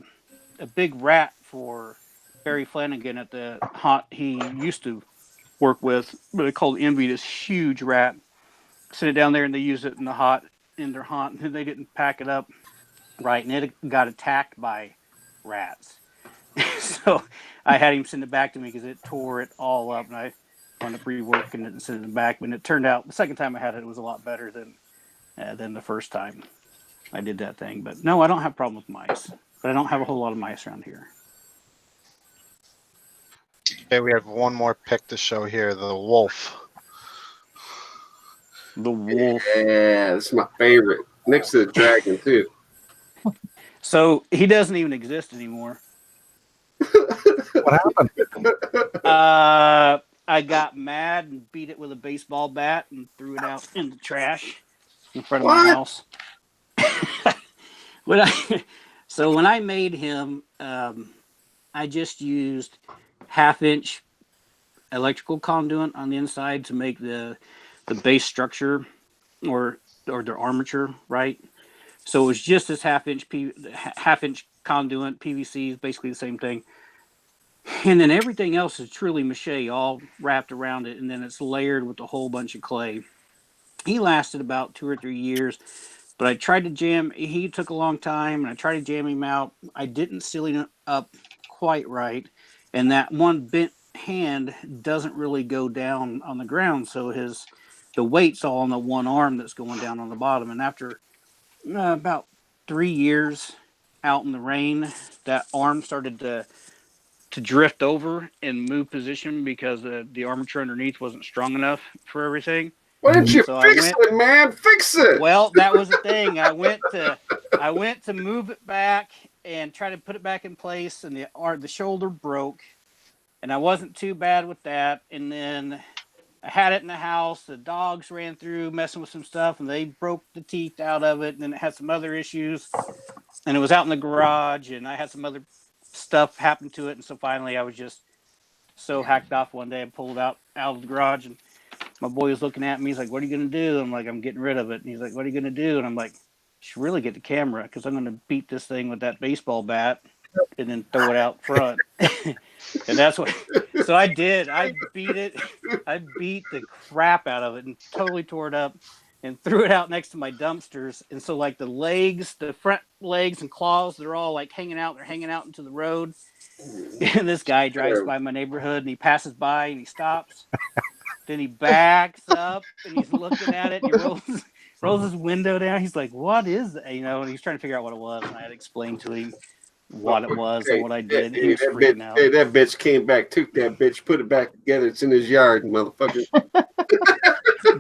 big rat for Barry Flanagan at the haunt he used to work with. They called Envy, this huge rat. Sit it down there and they use it in their haunt, and they didn't pack it up right, and it got attacked by rats. So I had him send it back to me because it tore it all up, and I wound up reworking it and sending it back. And it turned out the second time I had it was a lot better than the first time I did that thing. But no, I don't have a problem with mice. But I don't have a whole lot of mice around here. Okay, we have one more pick to show here, the wolf. The wolf. Yeah, this is my favorite. Next to the dragon, too. So he doesn't even exist anymore. What happened? I got mad and beat it with a baseball bat and threw it out in the trash in front of my house. So when I made him, I just used 1/2-inch electrical conduit on the inside to make the base structure or their armature, right? So it was just this 1/2-inch conduit. PVC is basically the same thing. And then everything else is truly mache, all wrapped around it, and then it's layered with a whole bunch of clay. He lasted about 2 or 3 years, but I tried to jam. He took a long time, and I tried to jam him out. I didn't seal him up quite right, and that one bent hand doesn't really go down on the ground, so the weight's all on the one arm that's going down on the bottom. And after about 3 years out in the rain, that arm started to drift over and move position because the armature underneath wasn't strong enough for everything. Why didn't you fix it, man? Fix it. Well, that was the thing. I went to move it back and try to put it back in place, and the shoulder broke. and I wasn't too bad with that. And then I had it in the house. The dogs ran through messing with some stuff, and they broke the teeth out of it. And then it had some other issues, and it was out in the garage, and I had some other stuff happen to it. And so finally, I was just so hacked off one day and pulled it out of the garage. And my boy was looking at me. He's like, "What are you going to do?" I'm like, "I'm getting rid of it." And he's like, "What are you going to do?" And I'm like, "You should really get the camera because I'm going to beat this thing with that baseball bat and then throw it out front." And that's what, so I did. I beat it. I beat the crap out of it and totally tore it up and threw it out next to my dumpsters. And so like the legs, the front legs and claws, they're all like hanging out. They're hanging out into the road. And this guy drives by my neighborhood and he passes by and he stops. Then he backs up and he's looking at it and he rolls his window down. He's like, "What is that?" You know, and he's trying to figure out what it was. And I had to explain to him what it was and what I did. He was freaking out. Hey, that bitch came back, took that bitch, put it back together. It's in his yard, motherfucker.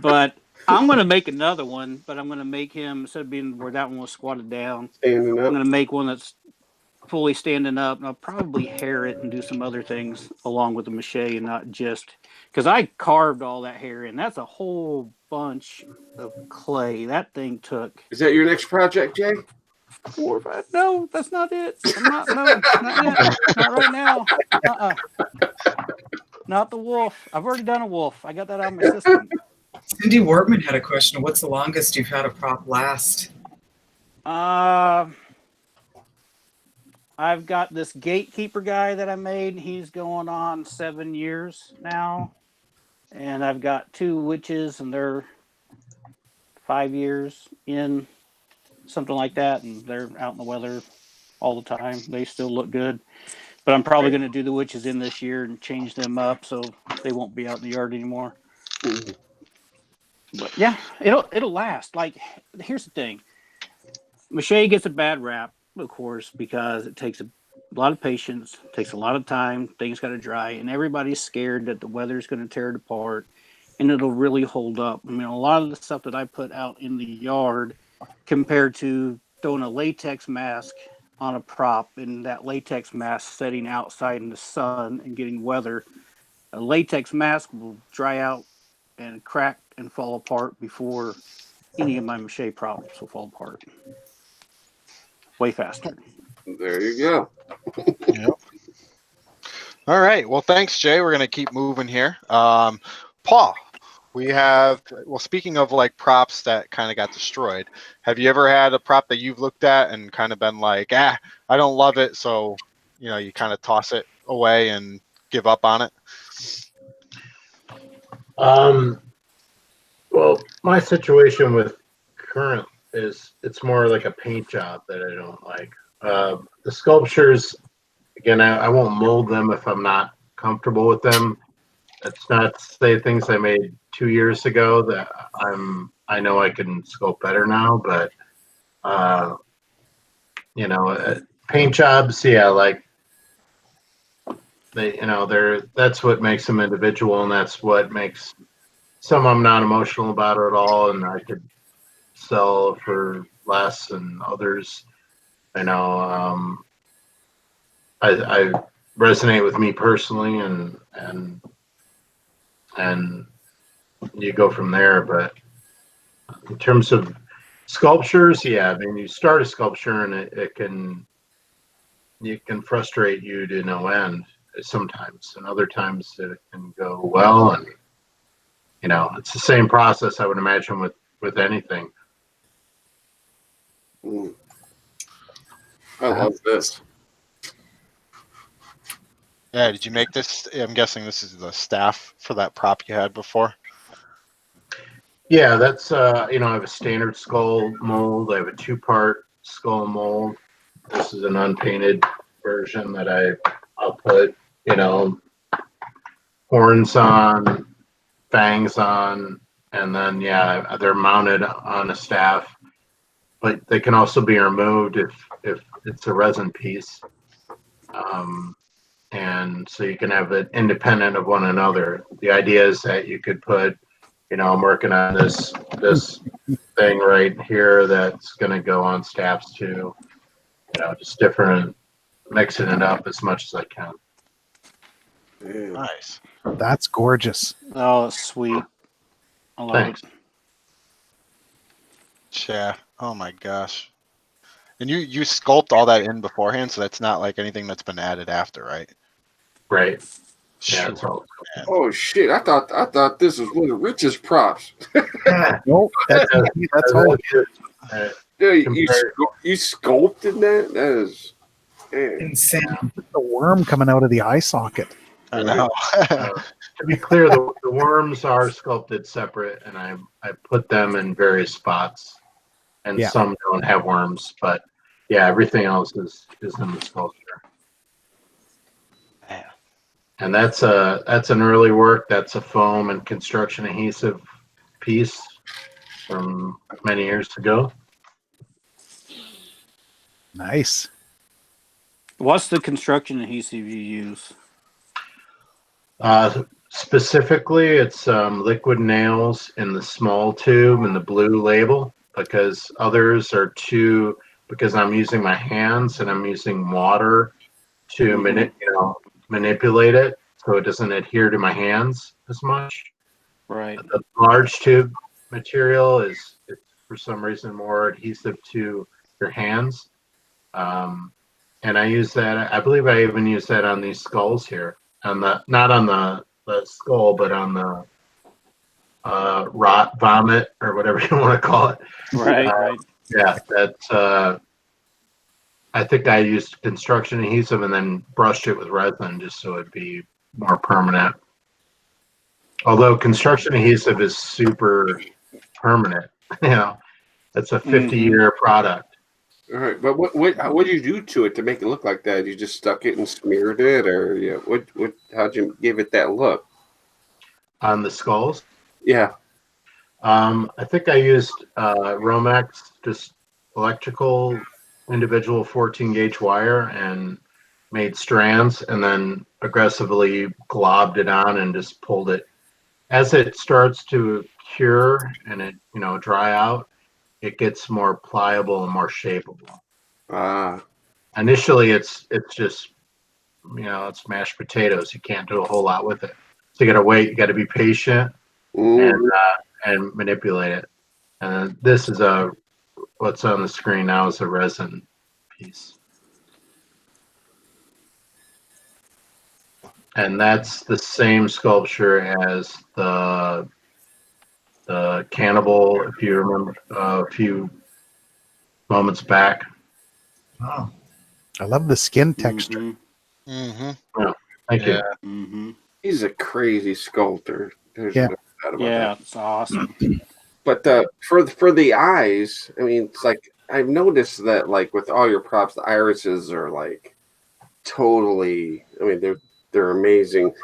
But I'm going to make another one, but I'm going to make him, instead of being where that one was squatted down, Standing I'm up. going to make one that's fully standing up, and I'll probably hair it and do some other things along with the mache and not just, because I carved all that hair in. That's a whole bunch of clay. That thing took Is that your next project, Jay? 4 or 5. No, that's not it. Not yet. Not right now. Not the wolf. I've already done a wolf. I got that out of my system. Cindy Wortman had a question. What's the longest you've had a prop last? I've got this gatekeeper guy that I made. He's going on 7 years now. And I've got 2 witches, and they're 5 years in, something like that. And they're out in the weather all the time. They still look good. But I'm probably going to do the witches in this year and change them up so they won't be out in the yard anymore. But yeah, it'll last. Like, here's the thing. Mache gets a bad rap, of course, because it takes a lot of patience, takes a lot of time, things got to dry, and everybody's scared that the weather's going to tear it apart, and it'll really hold up. I mean, a lot of the stuff that I put out in the yard compared to throwing a latex mask on a prop and that latex mask setting outside in the sun and getting weather, a latex mask will dry out and crack and fall apart before any of my mache props will fall apart. Way faster. There you go. Yep. All right. Well, thanks, Jay. We're going to keep moving here. Paul, we have, well, speaking of like props that kind of got destroyed, have you ever had a prop that you've looked at and kind of been like, I don't love it, so, you know, you kind of toss it away and give up on it? Well, my situation with current is it's more like a paint job that I don't like. The sculptures, again, I won't mold them if I'm not comfortable with them. It's not to say things I made 2 years ago that I know I can sculpt better now, but you know, paint jobs, yeah, like they, you know, that's what makes them individual, and that's what makes some I'm not emotional about it at all, and I could sell for less than others. I know I resonate with me personally, and you go from there. But in terms of sculptures, yeah, I mean, you start a sculpture and it can frustrate you to no end sometimes, and other times it can go well, and you know, it's the same process I would imagine with anything. I love this. Yeah, did you make this? I'm guessing this is the staff for that prop you had before. Yeah, that's you know, I have a standard skull mold. I have a 2-part skull mold. This is an unpainted version that I'll put, you know, horns on, fangs on, and then yeah, they're mounted on a staff, but they can also be removed if it's a resin piece. And so you can have it independent of one another. The idea is that you could put, you know, I'm working on this thing right here that's going to go on staffs too. You know, just different, mixing it up as much as I can. Yeah. Nice. That's gorgeous. Oh, it's sweet. I love Thanks. it. Yeah. Oh my gosh. And you sculpt all that in beforehand, so that's not like anything that's been added after, right? Right. Yeah, Shoot, it's all. man. Oh shit! I thought this was one of the richest props. Nope, that's all. Uh, Yeah, Compared- you sculpted that. That is, man. Insane. The worm coming out of the eye socket. I know. to be clear, the worms are sculpted separate, and I put them in various spots, and Yeah. some don't have worms, but yeah, everything else is in the sculpture. Man. And that's an early work. That's a foam and construction adhesive piece from many years ago. Nice. What's the construction adhesive you use? Specifically, it's liquid nails in the small tube and the blue label, because others are too, because I'm using my hands and I'm using water to manipulate it so it doesn't adhere to my hands as much. Right. The large tube material is, it's for some reason more adhesive to your hands. And I use that, I believe I even use that on these skulls here. Not on the skull, but on the rot vomit or whatever you want to call it. Right, right. Yeah, that's I think I used construction adhesive and then brushed it with resin just so it'd be more permanent. Although construction adhesive is super permanent, it's a 50-year product. All right, but what did you do to it to make it look like that? You just stuck it and smeared it, or how'd you give it that look? On the skulls? Yeah. I think I used Romex, just electrical individual 14 gauge wire, and made strands and then aggressively globbed it on and just pulled it. As it starts to cure and it, dry out, it gets more pliable and more shapeable. Initially, it's just, it's mashed potatoes. You can't do a whole lot with it. So you got to wait. You got to be patient and manipulate it. And this is what's on the screen now is a resin piece. And that's the same sculpture as the cannibal, if you remember a few moments back. Wow. I love the skin texture. Mm-hmm. Thank you. Mm-hmm. He's a crazy sculptor. There's Yeah. no doubt about Yeah, that. it's awesome. But for the eyes, I mean, it's like I've noticed that like with all your props, the irises are like totally. I mean, they're amazing.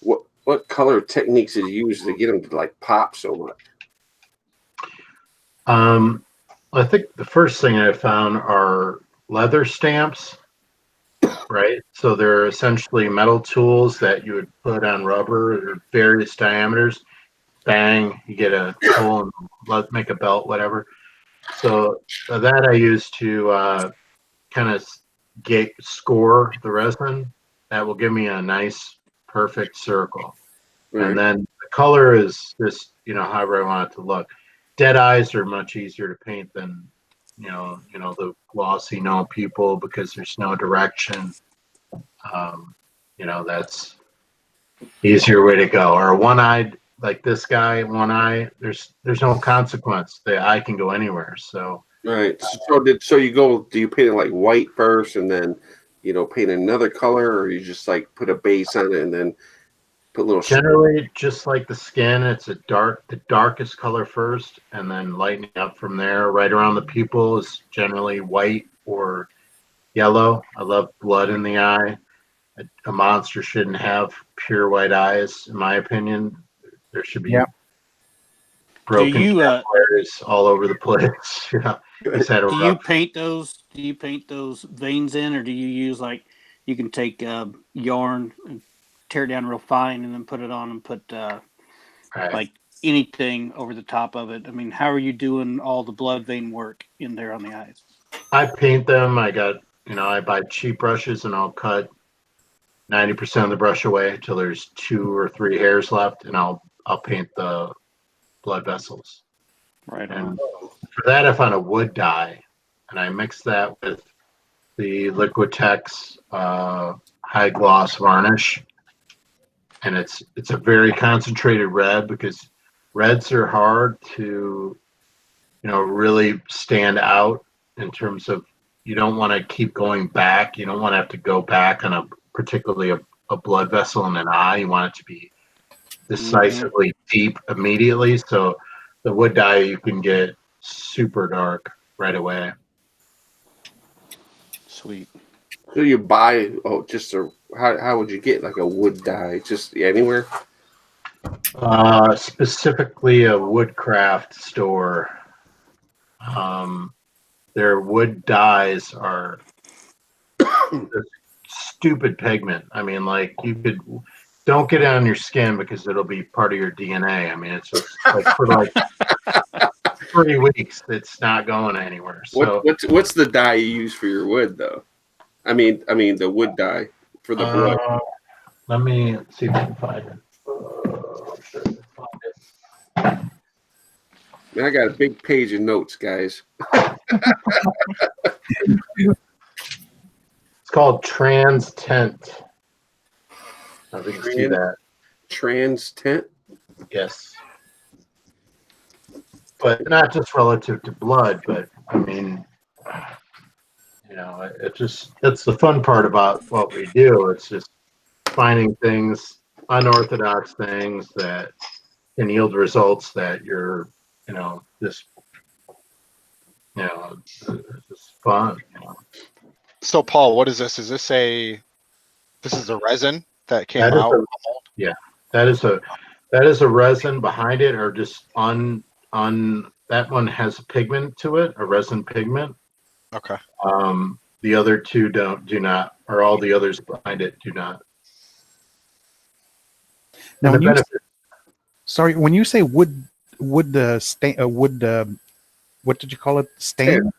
What color techniques did you use to get them to like pop so much? I think the first thing I found are leather stamps, right? So they're essentially metal tools that you would put on rubber or various diameters. Bang, you get a tool and make a belt, whatever. So that I use to kind of score the resin. That will give me a nice, perfect circle. Right. And then the color is just, however I want it to look. Dead eyes are much easier to paint than, the glossy no people, because there's no direction. That's easier way to go. Or one-eyed, like this guy, one eye, there's no consequence. The eye can go anywhere. So Right. So do you paint it like white first and then, paint another color, or you just like put a base on it and then put little generally just like the skin, it's the darkest color first and then lightening up from there. Right around the pupil is generally white or yellow. I love blood in the eye. A monster shouldn't have pure white eyes, in my opinion. There should be broken capillaries all over the place. Do you paint those veins in, or do you use like, you can take yarn and tear it down real fine and then put it on and put like anything over the top of it? I mean, how are you doing all the blood vein work in there on the eyes? I paint them. I got, I buy cheap brushes and I'll cut 90% of the brush away till there's 2 or 3 hairs left, and I'll paint the blood vessels. Right And on. for that, I found a wood dye, and I mix that with the Liquitex high gloss varnish, and it's a very concentrated red, because reds are hard to really stand out in terms of, you don't want to keep going back. You don't want to have to go back on particularly a blood vessel in an eye. You want it to be decisively deep immediately. So the wood dye, you can get super dark right away. Sweet. So you buy how would you get like a wood dye? Just anywhere? Specifically a woodcraft store. Their wood dyes are stupid pigment. I mean, like, don't get it on your skin because it'll be part of your DNA. I mean, it's just like for like 3 weeks, it's not going anywhere. So What's the dye you use for your wood though? I mean the wood dye for the blood. Let me see if I can find it. Man, I got a big page of notes, guys. It's called Trans Tent. I think you see that. Trans tent? Yes. But not just relative to blood, but I mean, it's the fun part about what we do. It's just finding things, unorthodox things that can yield results that you're, it's just fun. So, Paul, what is this? Is this this is a resin that came out? Yeah, that is a resin. Behind it, or just on that one has a pigment to it, a resin pigment. Okay. The other two do not, or all the others behind it do not. Now, when you say wood stain, what did you call it? Stain?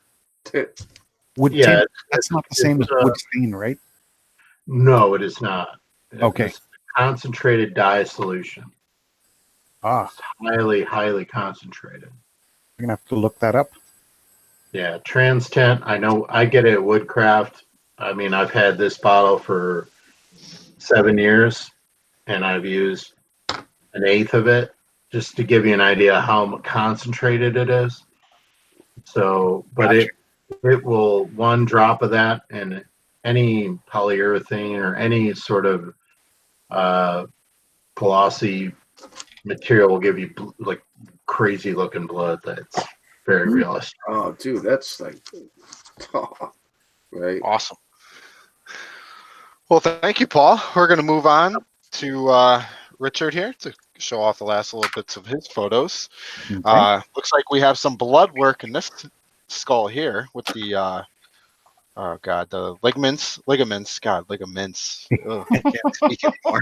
Wood tint? That's not the same as wood stain, right? No, it is not. Okay. It's concentrated dye solution. It's highly, highly concentrated. I'm gonna have to look that up. Yeah, Trans Tent. I know. I get it at Woodcraft. I mean, I've had this bottle for 7 years, and I've used 1/8 of it, just to give you an idea how concentrated it is. So, but it will, 1 drop of that in any polyurethane or any sort of glossy material will give you like crazy looking blood that's very realistic. Oh, dude, that's like, right. Awesome. Well, thank you, Paul. We're going to move on to Richard here to show off the last little bits of his photos. Okay. Looks like we have some blood work in this skull here with the the ligaments. Ugh, I can't speak anymore.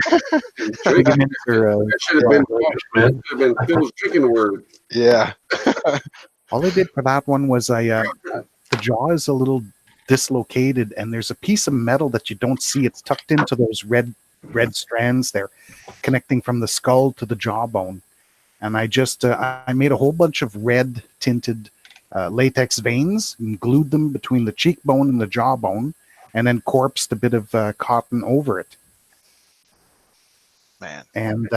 Ligaments are, That should have been Phil's chicken word. Yeah. all I did for that one was the jaw is a little dislocated, and there's a piece of metal that you don't see. It's tucked into those red strands there, connecting from the skull to the jawbone. And I just I made a whole bunch of red tinted latex veins and glued them between the cheekbone and the jawbone, and then corpsed a bit of cotton over it. Man. And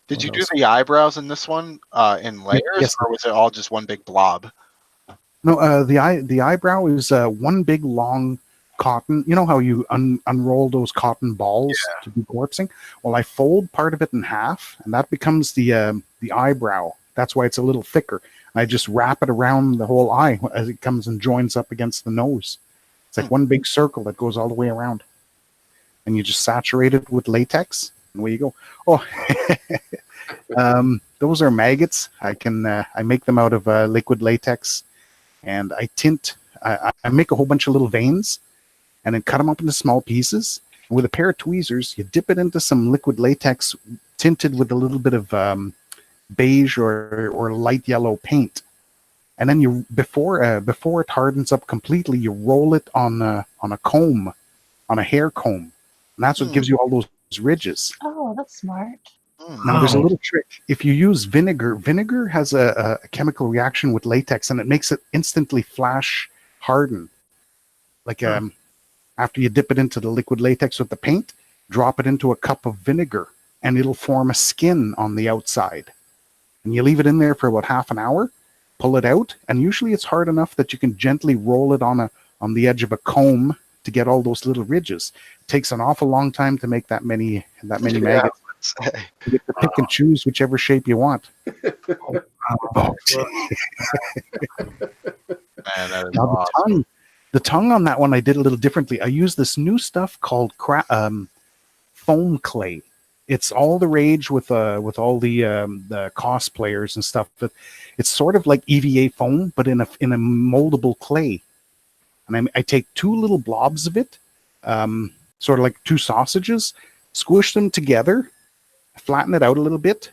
did you do the eyebrows in this one in layers, Yes. or was it all just one big blob? no, the eyebrow is one big long cotton. You know how you unroll those cotton balls to do corpsing? Well, I fold part of it in half, and that becomes the eyebrow. That's why it's a little thicker. I just wrap it around the whole eye as it comes and joins up against the nose. It's like one big circle that goes all the way around. And you just saturate it with latex, and away you go. Oh, those are maggots. I make them out of liquid latex, and I tint. I make a whole bunch of little veins, and then cut them up into small pieces. And with a pair of tweezers, you dip it into some liquid latex tinted with a little bit of beige or light yellow paint, and then you before it hardens up completely, you roll it on a comb, on a hair comb, And that's what gives you all those ridges. Oh, that's smart. Now, there's a little trick. If you use vinegar has a chemical reaction with latex, and it makes it instantly flash harden. Like after you dip it into the liquid latex with the paint, drop it into a cup of vinegar, and it'll form a skin on the outside. And you leave it in there for about half an hour, pull it out, and usually it's hard enough that you can gently roll it on the edge of a comb to get all those little ridges. It takes an awful long time to make that many maggots. You get to pick and choose whichever shape you want. Man, that is Now, awesome. the tongue on that one, I did a little differently. I used this new stuff called foam clay. It's all the rage with all the cosplayers and stuff. But it's sort of like EVA foam, but in a moldable clay. And I take two little blobs of it, sort of like two sausages, squish them together, flatten it out a little bit,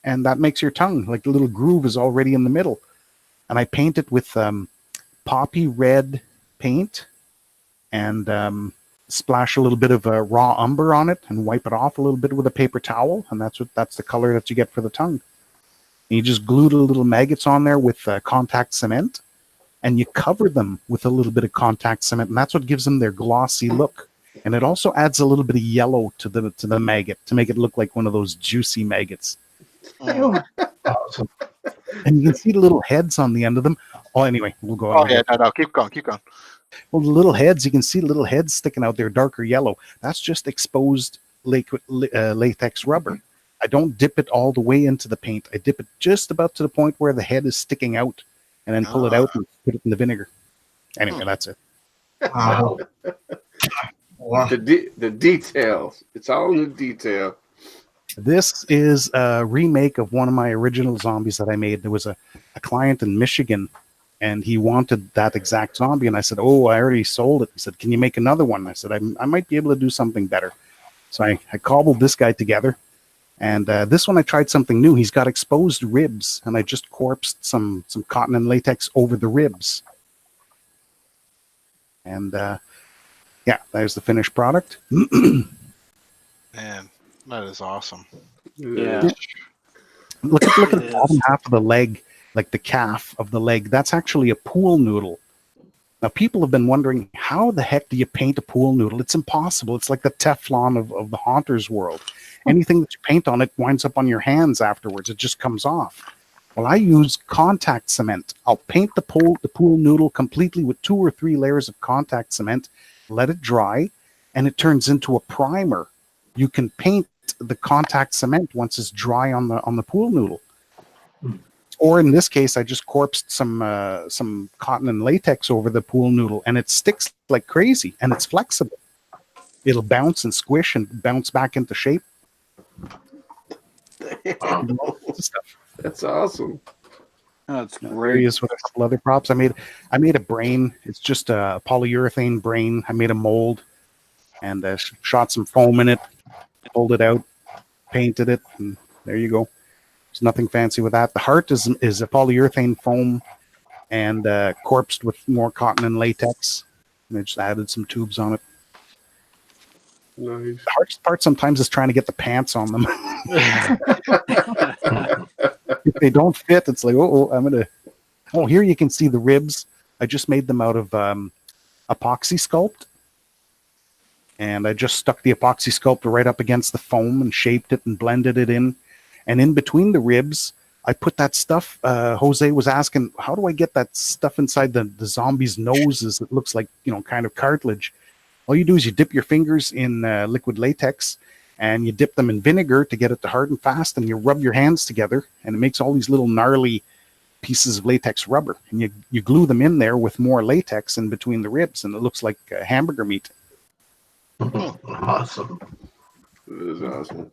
and that makes your tongue. Like the little groove is already in the middle. And I paint it with poppy red paint and splash a little bit of raw umber on it and wipe it off a little bit with a paper towel. And that's the color that you get for the tongue. And you just glue the little maggots on there with contact cement, and you cover them with a little bit of contact cement. And that's what gives them their glossy look. And it also adds a little bit of yellow to the maggot to make it look like one of those juicy maggots. Awesome. And you can see the little heads on the end of them. Oh, anyway, we'll go on. Oh, yeah, no, keep going. Well, the little heads, you can see the little heads sticking out there, darker yellow. That's just exposed latex rubber. I don't dip it all the way into the paint. I dip it just about to the point where the head is sticking out, and then pull it out and put it in the vinegar. Anyway, that's it. Wow. Wow. The details. It's all in the detail. This is a remake of one of my original zombies that I made. There was a client in Michigan, and he wanted that exact zombie. And I said, oh, I already sold it. He said, can you make another one? I said, I might be able to do something better. So I cobbled this guy together. And this one I tried something new. He's got exposed ribs, and I just corpsed some cotton and latex over the ribs. And yeah, there's the finished product. Man, that is awesome. Yeah. Look at the bottom half of the leg, like the calf of the leg. That's actually a pool noodle. Now, people have been wondering, how the heck do you paint a pool noodle? It's impossible. It's like the Teflon of the Haunters world. Anything that you paint on it winds up on your hands afterwards. It just comes off. Well, I use contact cement. I'll paint the pool noodle completely with 2 or 3 layers of contact cement, let it dry, and it turns into a primer. You can paint the contact cement once it's dry on the pool noodle. Or in this case, I just corpsed some cotton and latex over the pool noodle, and it sticks like crazy, and it's flexible. It'll bounce and squish and bounce back into shape. That's awesome. That's great. Various with a couple other props. I made a brain. It's just a polyurethane brain. I made a mold and shot some foam in it, pulled it out, painted it, and there you go. There's nothing fancy with that. The heart is a polyurethane foam and corpsed with more cotton and latex. And I just added some tubes on it. Nice. The hardest part sometimes is trying to get the pants on them. If they don't fit, it's like, here you can see the ribs. I just made them out of epoxy sculpt. And I just stuck the epoxy sculpt right up against the foam and shaped it and blended it in. And in between the ribs, I put that stuff. Jose was asking, how do I get that stuff inside the zombie's noses? It looks like, kind of cartilage. All you do is you dip your fingers in liquid latex, and you dip them in vinegar to get it to harden fast, and you rub your hands together, and it makes all these little gnarly pieces of latex rubber. And you glue them in there with more latex in between the ribs, and it looks like hamburger meat. Awesome. That is awesome.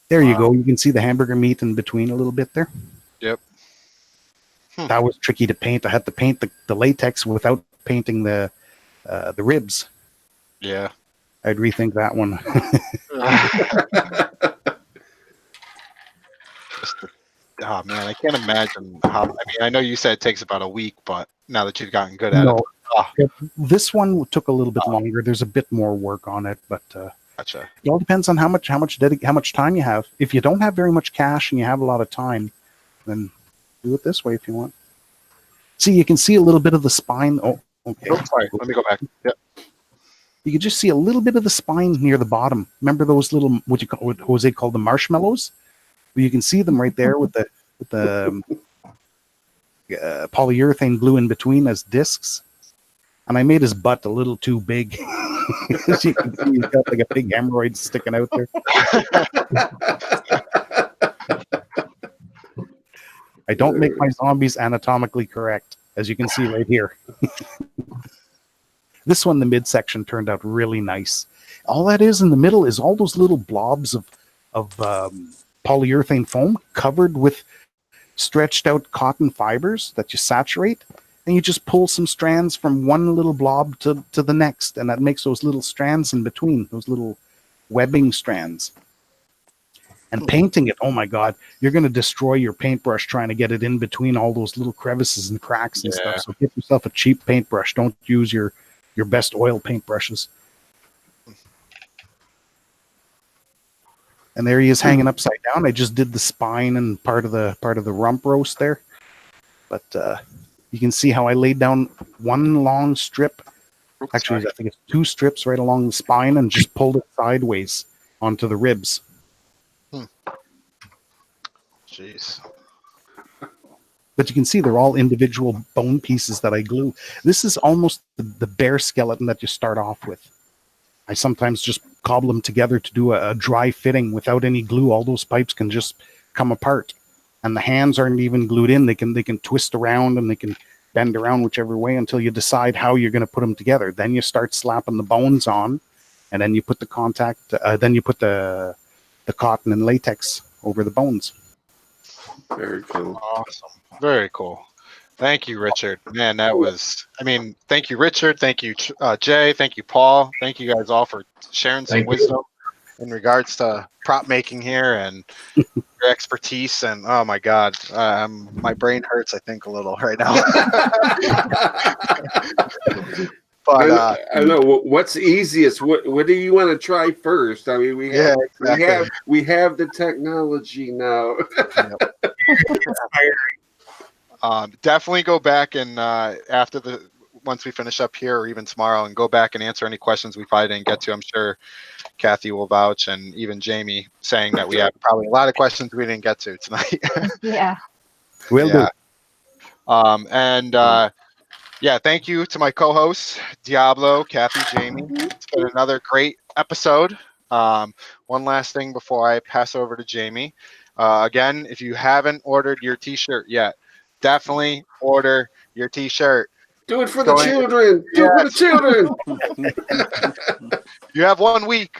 There you go. You can see the hamburger meat in between a little bit there. Yep. That was tricky to paint. I had to paint the latex without painting the ribs. Yeah. I'd rethink that one. Oh man, I can't imagine how. I mean, I know you said it takes about a week, but now that you've gotten good at it, This one took a little bit longer. There's a bit more work on it, but Gotcha. it all depends on how much time you have. If you don't have very much cash and you have a lot of time, then do it this way if you want. See, you can see a little bit of the spine. Oh, okay. Oh, sorry. Let me go back. Yep. You can just see a little bit of the spine near the bottom. Remember those little what Jose called the marshmallows? Well, you can see them right there with the polyurethane glue in between as discs. And I made his butt a little too big. As you can see, he's got like a big hemorrhoid sticking out there. I don't make my zombies anatomically correct, as you can see right here. This one, the midsection, turned out really nice. All that is in the middle is all those little blobs of polyurethane foam covered with stretched out cotton fibers that you saturate. And you just pull some strands from one little blob to the next, and that makes those little strands in between, those little webbing strands. And painting it, oh my God, you're going to destroy your paintbrush trying to get it in between all those little crevices and cracks and stuff. So get yourself a cheap paintbrush. Don't use your best oil paintbrushes. And there he is hanging upside down. I just did the spine and part of the rump roast there. But you can see how I laid down one long strip. Actually, I think it's 2 strips right along the spine and just pulled it sideways onto the ribs. Jeez. But you can see they're all individual bone pieces that I glue. This is almost the bare skeleton that you start off with. I sometimes just cobble them together to do a dry fitting without any glue. All those pipes can just come apart. And the hands aren't even glued in. They can twist around and they can bend around whichever way until you decide how you're going to put them together. Then you start slapping the bones on, and then you put the then you put the cotton and latex over the bones. Very cool. Awesome. Very cool. Thank you, Richard. Man, that was, thank you, Richard. Thank you, Jay. Thank you, Paul. Thank you guys all for sharing some wisdom in regards to prop making here and your expertise. And oh my God, my brain hurts, I think, a little right now. But I know what's easiest. What do you want to try first? I mean, we have the technology now. Definitely go back and once we finish up here, or even tomorrow, and go back and answer any questions we probably didn't get to. I'm sure Kathy will vouch, and even Jamie saying that we have probably a lot of questions we didn't get to tonight. Yeah. Will do. Thank you to my co-hosts, Diablo, Kathy, Jamie. It's been another great episode. One last thing before I pass over to Jamie. Again, if you haven't ordered your t-shirt yet, definitely order your t-shirt. Do it for the children. Do it for the children. You have 1 week.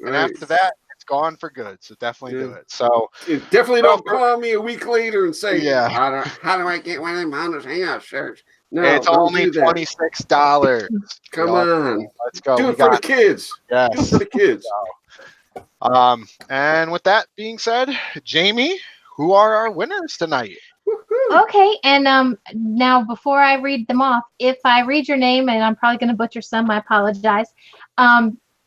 And after that, it's gone for good. So definitely do it. So definitely don't call me a week later and say, how do I get one of them Honors Hangout shirts? No, it's only $26. Come on. Let's go. Do it for the kids. Yes. Do it for the kids. And with that being said, Jamie, who are our winners tonight? Okay, and now before I read them off, if I read your name, and I'm probably going to butcher some, I apologize.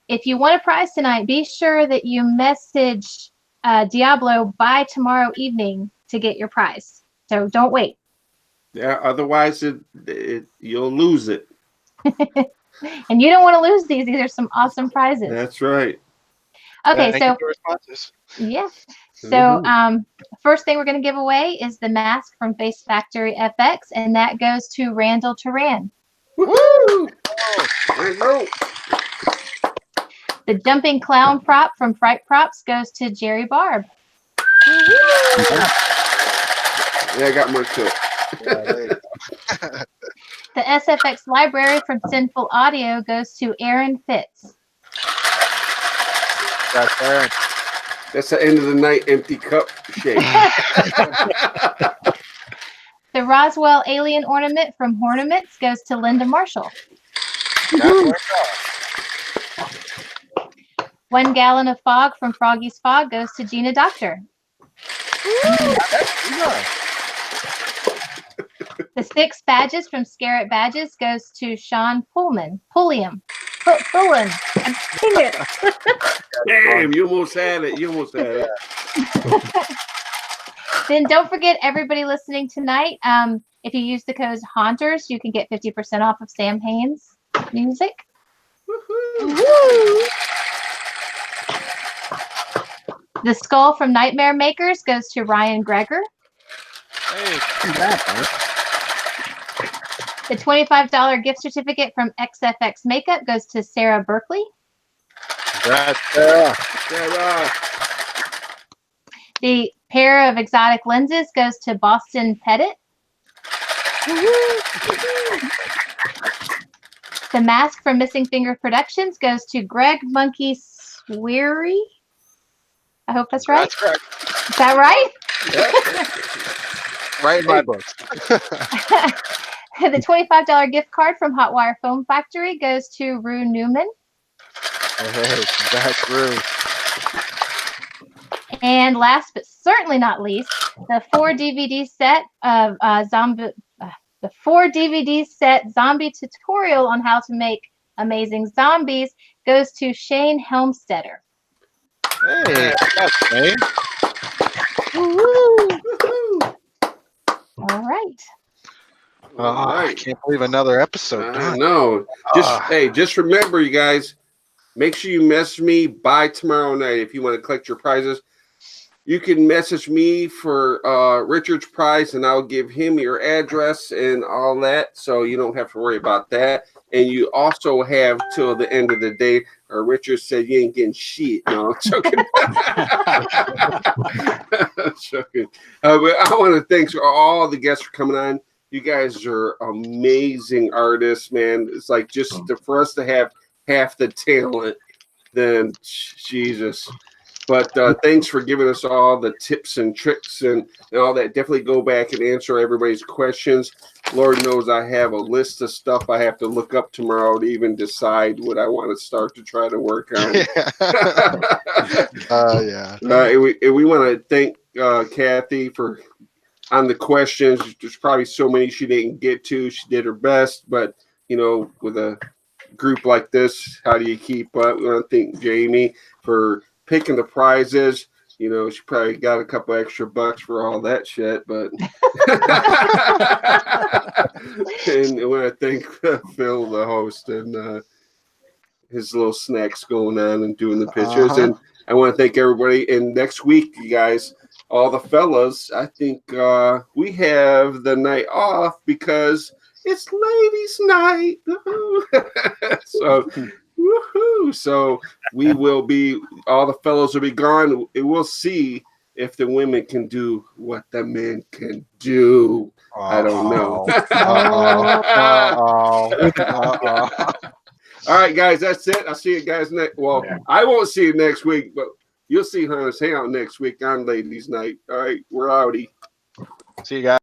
If you want a prize tonight, be sure that you message Diablo by tomorrow evening to get your prize. So don't wait. Yeah, otherwise you'll lose it. And you don't want to lose these. These are some awesome prizes. That's right. Okay, Thank you for responses. Yeah. So first thing we're going to give away is the mask from Face Factory FX, and that goes to Randall Turan. Woo! The jumping clown prop from Fright Props goes to Jerry Barb. Yeah, I got more too. The SFX library from Sinful Audio goes to Aaron Fitz. That's Aaron. That's the end of the night empty cup shake. The Roswell alien ornament from Hornaments goes to Linda Marshall. 1 gallon of fog from Froggy's Fog goes to Gina Doctor. The 6 badges from Scarrett Badges goes to Sean Pulliam. Pullen. Dang it. Damn, you almost had it. Then don't forget, everybody listening tonight, if you use the code Haunters, you can get 50% off of Sam Hain's music. Woo! The skull from Nightmare Makers goes to Ryan Greger. Hey, congrats, man. The $25 gift certificate from XFX Makeup goes to Sarah Berkeley. Congrats, Sarah. The pair of exotic lenses goes to Boston Pettit. The mask from Missing Finger Productions goes to Greg Monkey Sweary. I hope that's right. That's correct. Is that right? Right in my books. The $25 gift card from Hotwire Foam Factory goes to Rue Newman. Hey, congrats, Rue. And last but certainly not least, the 4 DVD set of zombie tutorial on how to make amazing zombies goes to Shane Helmstetter. Hey, congrats, Shane. All right. I can't believe another episode. I know. Just remember, you guys, make sure you message me by tomorrow night if you want to collect your prizes. You can message me for Richard's prize, and I'll give him your address and all that, so you don't have to worry about that. And you also have till the end of the day, or Richard said you ain't getting shit. No, I'm joking. I'm joking. But I want to thank all the guests for coming on. You guys are amazing artists, man. It's like just for us to have half the talent, then Jesus. But thanks for giving us all the tips and tricks and all that. Definitely go back and answer everybody's questions. Lord knows I have a list of stuff I have to look up tomorrow to even decide what I want to start to try to work on. Yeah. We want to thank Kathy for on the questions. There's probably so many she didn't get to. She did her best, but with a group like this, how do you keep up? We want to thank Jamie for picking the prizes. She probably got a couple extra bucks for all that shit, but and I want to thank Phil, the host, and his little snacks going on and doing the pictures. And I want to thank everybody. And next week, you guys, all the fellas, I think we have the night off because it's ladies' night. So, woohoo! So we will be, all the fellows will be gone. We'll see if the women can do what the men can do. I don't know. All right, guys, that's it. I'll see you guys next. Well, I won't see you next week, but you'll see Hunters Hangout next week on Ladies' Night. All right, we're outie. See you guys.